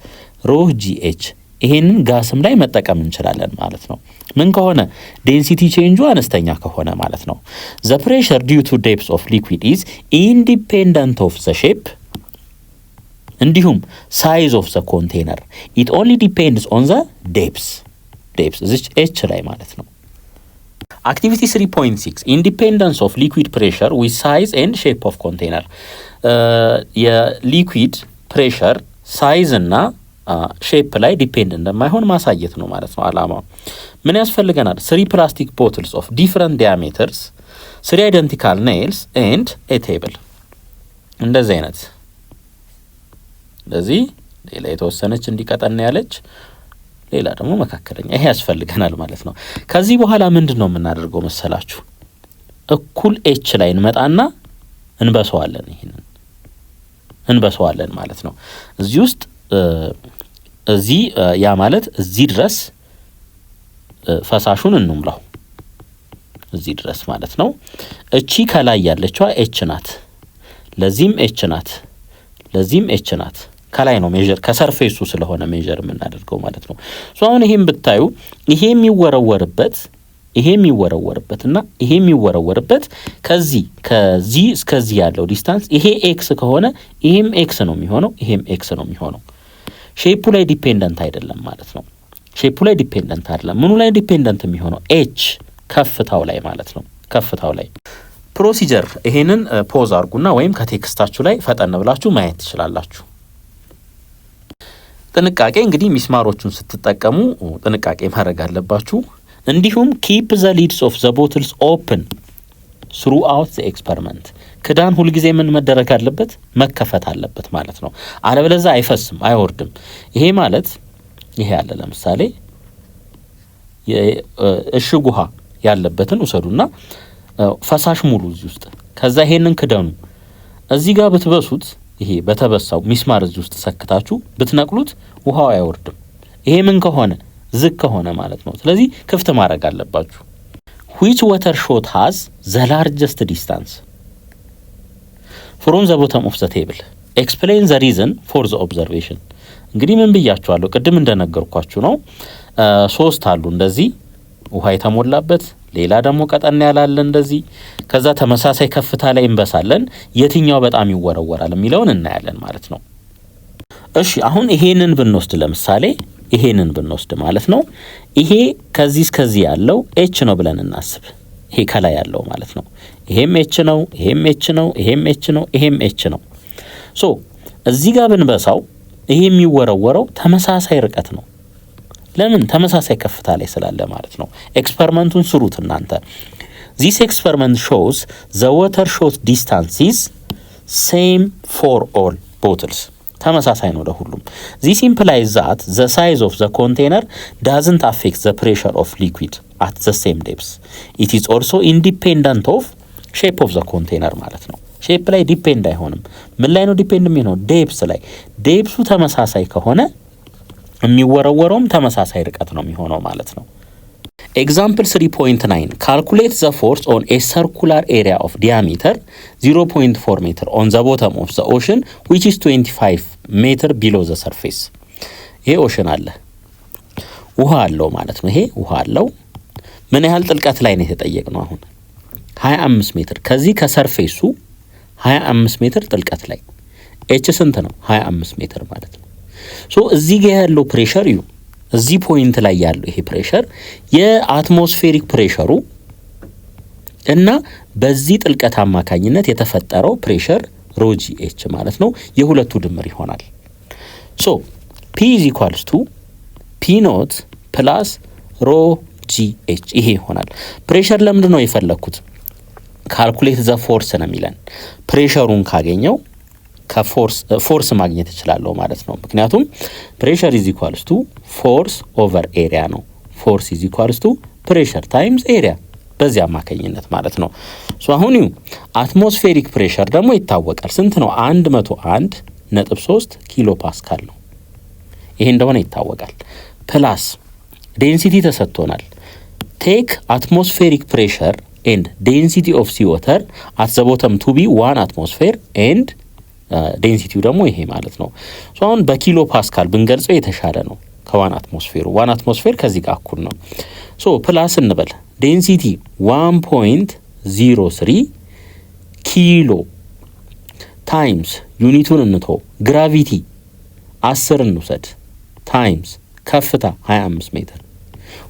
rho GH ይሄንን ጋስም ላይ መጠቀም እንችላለን ማለት ነው። ምን ከሆነ ዴንሲቲ ቼንጁ አነስተኛ ከሆነ ማለት ነው። the pressure due to depth of liquid is independent of the shape እንዲሁም size of the container it only depends on the depth እዚች h ላይ ማለት ነው። Activity 3.6 Independence of liquid pressure with size and shape of container የሊኩዊድ ፕሬሸር ሳይዝ እና ሼፕ ላይ ዲፔንድ እንደማይሆን ማሳየት ነው ማለት ነው አላማው። ምን ያስፈልገናል? 3 plastic bottles of different diameters 3 identical nails and a table እንደዚህ አይነት ለዚህ ሌላ የተወሰነች እንዲቀጠን ያለች ሌላ ደግሞ መካከለኛ ይሄ ያስፈልገናል ማለት ነው። ከዚህ በኋላ ምንድነው የምናደርገው መሰላችሁ? እኩል ኤች ላይ እንመጣና እንበሰዋለን። ይሄንን እንበሰዋለን ማለት ነው። እዚህ ውስጥ እዚህ ያ ማለት እዚህ ድረስ ፈሳሹን እንሙላው እዚህ ድረስ ማለት ነው። እቺ ከላይ ያለችዋ ኤች ናት፣ ለዚህም ኤች ናት፣ ለዚህም ኤች ናት። ከላይ ነው ሜዠር ከሰርፌሱ ስለሆነ ሜዠር የምናደርገው ማለት ነው። ሶ አሁን ይሄን ብታዩ ይሄ የሚወረወርበትና ይሄ የሚወረወርበት ከዚህ እስከዚህ ያለው ዲስታንስ ይሄ ኤክስ ከሆነ ይሄም ኤክስ ነው የሚሆነው፣ ይሄም ኤክስ ነው የሚሆነው። ሼፑ ላይ ዲፔንደንት አይደለም ማለት ነው። ሼፑ ላይ ዲፔንደንት አይደለም። ምኑ ላይ ዲፔንደንት የሚሆነው? ኤች ከፍታው ላይ ማለት ነው። ከፍታው ላይ ፕሮሲጀር ይሄንን ፖዝ አድርጉና ወይም ከቴክስታችሁ ላይ ፈጠን ብላችሁ ማየት ትችላላችሁ። ጥንቃቄ እንግዲህ ሚስማሮቹን ስትጠቀሙ ጥንቃቄ ማድረግ አለባችሁ። እንዲሁም keep the lids of the bottles open throughout the experiment ክዳን ሁሉ ጊዜ ምን መደረግ አለበት? መከፈት አለበት ማለት ነው። አለበለዚያ አይፈስም፣ አይወርድም። ይሄ ማለት ይሄ ያለ ለምሳሌ የእሽግ ውሃ ያለበትን ውሰዱና ፈሳሽ ሙሉ እዚህ ውስጥ ከዛ ይሄንን ክደኑ እዚህ ጋር ብትበሱት ይሄ በተበሳው ሚስማር እዚህ ውስጥ ሰክታችሁ ብትነቅሉት ውሃው አይወርድም። ይሄ ምን ከሆነ ዝቅ ከሆነ ማለት ነው። ስለዚህ ክፍት ማድረግ አለባችሁ። which water shot has the largest distance from the bottom of the table explain the reason for the observation እንግዲህ ምን ብያችኋለሁ? ቅድም እንደነገርኳችሁ ነው። 3 አሉ እንደዚህ ውሃ የተሞላበት፣ ሌላ ደግሞ ቀጠን ያላለ እንደዚህ፣ ከዛ ተመሳሳይ ከፍታ ላይ እንበሳለን። የትኛው በጣም ይወረወራል የሚለውን እናያለን ማለት ነው። እሺ አሁን ይሄንን ብንወስድ ለምሳሌ ይሄንን ብንወስድ ማለት ነው ይሄ ከዚህ እስከዚህ ያለው ኤች ነው ብለን እናስብ። ይሄ ከላይ ያለው ማለት ነው። ይሄም ኤች ነው፣ ይሄም ኤች ነው፣ ይሄም ኤች ነው፣ ይሄም ኤች ነው። ሶ እዚህ ጋር ብንበሳው ይሄ የሚወረወረው ተመሳሳይ ርቀት ነው። ለምን? ተመሳሳይ ከፍታ ላይ ስላለ ማለት ነው። ኤክስፐሪመንቱን ስሩት እናንተ። this experiment shows the water shot distance is same for all bottles ተመሳሳይ ነው ለሁሉም። this implies that the size of the container doesn't affect the pressure of liquid at the same depth. it is also independent of shape of the container ማለት ነው። ሼፕ ላይ ዲፔንድ አይሆንም። ምን ላይ ነው ዲፔንድ የሚሆነው? ዴፕስ ላይ። ዴፕሱ ተመሳሳይ ከሆነ የሚወረወረውም ተመሳሳይ ርቀት ነው የሚሆነው ማለት ነው። ኤግዛምፕል 3.9 ካልኩሌት ዘ ፎርስ ኦን ኤ ሰርኩላር ኤሪያ ኦፍ ዲያሜተር 0.4 ሜትር ኦን ዘ ቦተም ኦፍ ዘ ኦሽን ዊች ኢዝ 25 ሜትር ቢሎ ዘ ሰርፌስ። ይሄ ኦሽን አለ፣ ውሃ አለው ማለት ነው። ይሄ ውሃ አለው። ምን ያህል ጥልቀት ላይ ነው የተጠየቅነው? አሁን 25 ሜትር ከዚህ ከሰርፌሱ 25 ሜትር ጥልቀት ላይ ኤች ስንት ነው? 25 ሜትር ማለት ነው። ሶ እዚህ ጋር ያለው ፕሬሸር እዩ። እዚህ ፖይንት ላይ ያለው ይሄ ፕሬሸር የአትሞስፌሪክ ፕሬሸሩ እና በዚህ ጥልቀት አማካኝነት የተፈጠረው ፕሬሸር ሮጂ ኤች ማለት ነው። የሁለቱ ድምር ይሆናል። ሶ ፒ ኢዝ ኢኳልስ ቱ ፒ ኖት ፕላስ ሮ ጂ ኤች ይሄ ይሆናል። ፕሬሸር ለምንድን ነው የፈለኩት? ካልኩሌት ዘ ፎርስ ነው የሚለን። ፕሬሸሩን ካገኘው ፎርስ ማግኘት እችላለሁ ማለት ነው። ምክንያቱም ፕሬሸር ኢዝ ኢኳልስ ቱ ፎርስ ኦቨር ኤሪያ ነው። ፎርስ ኢዝ ኢኳልስ ቱ ፕሬሸር ታይምስ ኤሪያ በዚህ አማካኝነት ማለት ነው። ሶ አሁን አትሞስፌሪክ ፕሬሸር ደግሞ ይታወቃል። ስንት ነው? 101.3 ኪሎ ፓስካል ነው። ይሄ እንደሆነ ይታወቃል። ፕላስ ዴንሲቲ ተሰጥቶናል። ቴክ አትሞስፌሪክ ፕሬሸር ኤንድ ዴንሲቲ ኦፍ ሲ ዋተር አት ዘ ቦተም ቱ ቢ 1 አትሞስፌር ኤንድ ዴንሲቲው ደግሞ ይሄ ማለት ነው። ሶ አሁን በኪሎ ፓስካል ብንገልጸው የተሻለ ነው ከዋን አትሞስፌሩ። 1 አትሞስፌር ከዚህ ጋር እኩል ነው። ሶ ፕላስ እንበል ዴንሲቲ 1.03 ኪሎ ታይምስ ዩኒቱን እንቶ ግራቪቲ 10 እንውሰድ ታይምስ ከፍታ 25 ሜትር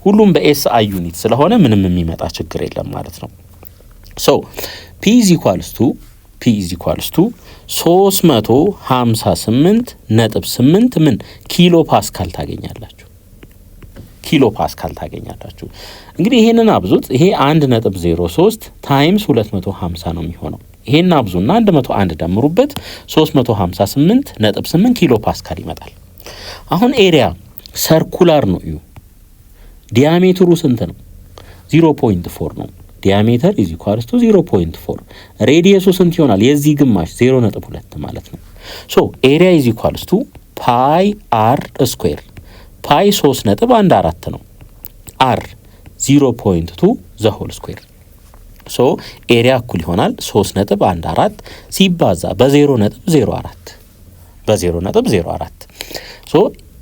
ሁሉም በኤስ አይ ዩኒት ስለሆነ ምንም የሚመጣ ችግር የለም ማለት ነው። ሶ ፒ ኢዝ ኢኳልስ ቱ 358.8 ምን ኪሎ ፓስካል ታገኛላችሁ። ኪሎ ፓስካል ታገኛላችሁ። እንግዲህ ይሄንን አብዙት። ይሄ 1.03 ታይምስ 250 ነው የሚሆነው። ይሄን አብዙና 101 ደምሩበት 358.8 ኪሎ ፓስካል ይመጣል። አሁን ኤሪያ ሰርኩላር ነው እዩ። ዲያሜትሩ ስንት ነው? 0.4 ነው። ዲያሜተር ኢዝ ኢኳልስ ቱ 0.4 ሬዲየሱ ስንት ይሆናል? የዚህ ግማሽ 0.2 ማለት ነው። ሶ ኤሪያ ኢዝ ኢኳልስ ቱ ፓይ አር ስኩዌር ፓይ 3.14 ነው። አር 0.2 ዘ ሆል ስኩዌር። ሶ ኤሪያ እኩል ይሆናል 3.14 ሲባዛ በ0.04 ሶ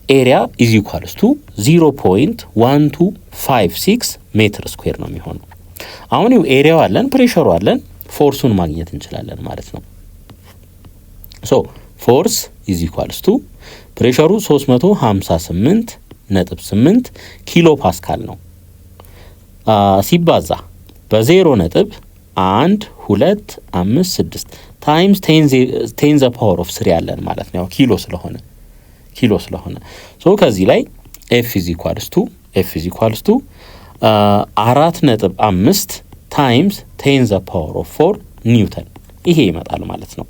ኤሪያ ኢዝ ኢኳልስ ቱ 0.1256 ሜትር ስኩዌር ነው የሚሆነው። አሁን ኤሪያው አለን፣ ፕሬሸሩ አለን፣ ፎርሱን ማግኘት እንችላለን ማለት ነው። ሶ ፎርስ ኢዝ ኢኳልስ ቱ ፕሬሸሩ 358.8 ኪሎ ፓስካል ነው ሲባዛ በ0.1256 ታይምስ 10 ዘ ፓወር ኦፍ 3 ያለን ማለት ነው። ኪሎ ስለሆነ ሶ ከዚህ ላይ ኤፍ ኢዝ ኢኳልስ ቱ 4.5 ታይምስ 10 ዘ ፓወር ኦፍ 4 ኒውተን ይሄ ይመጣል ማለት ነው።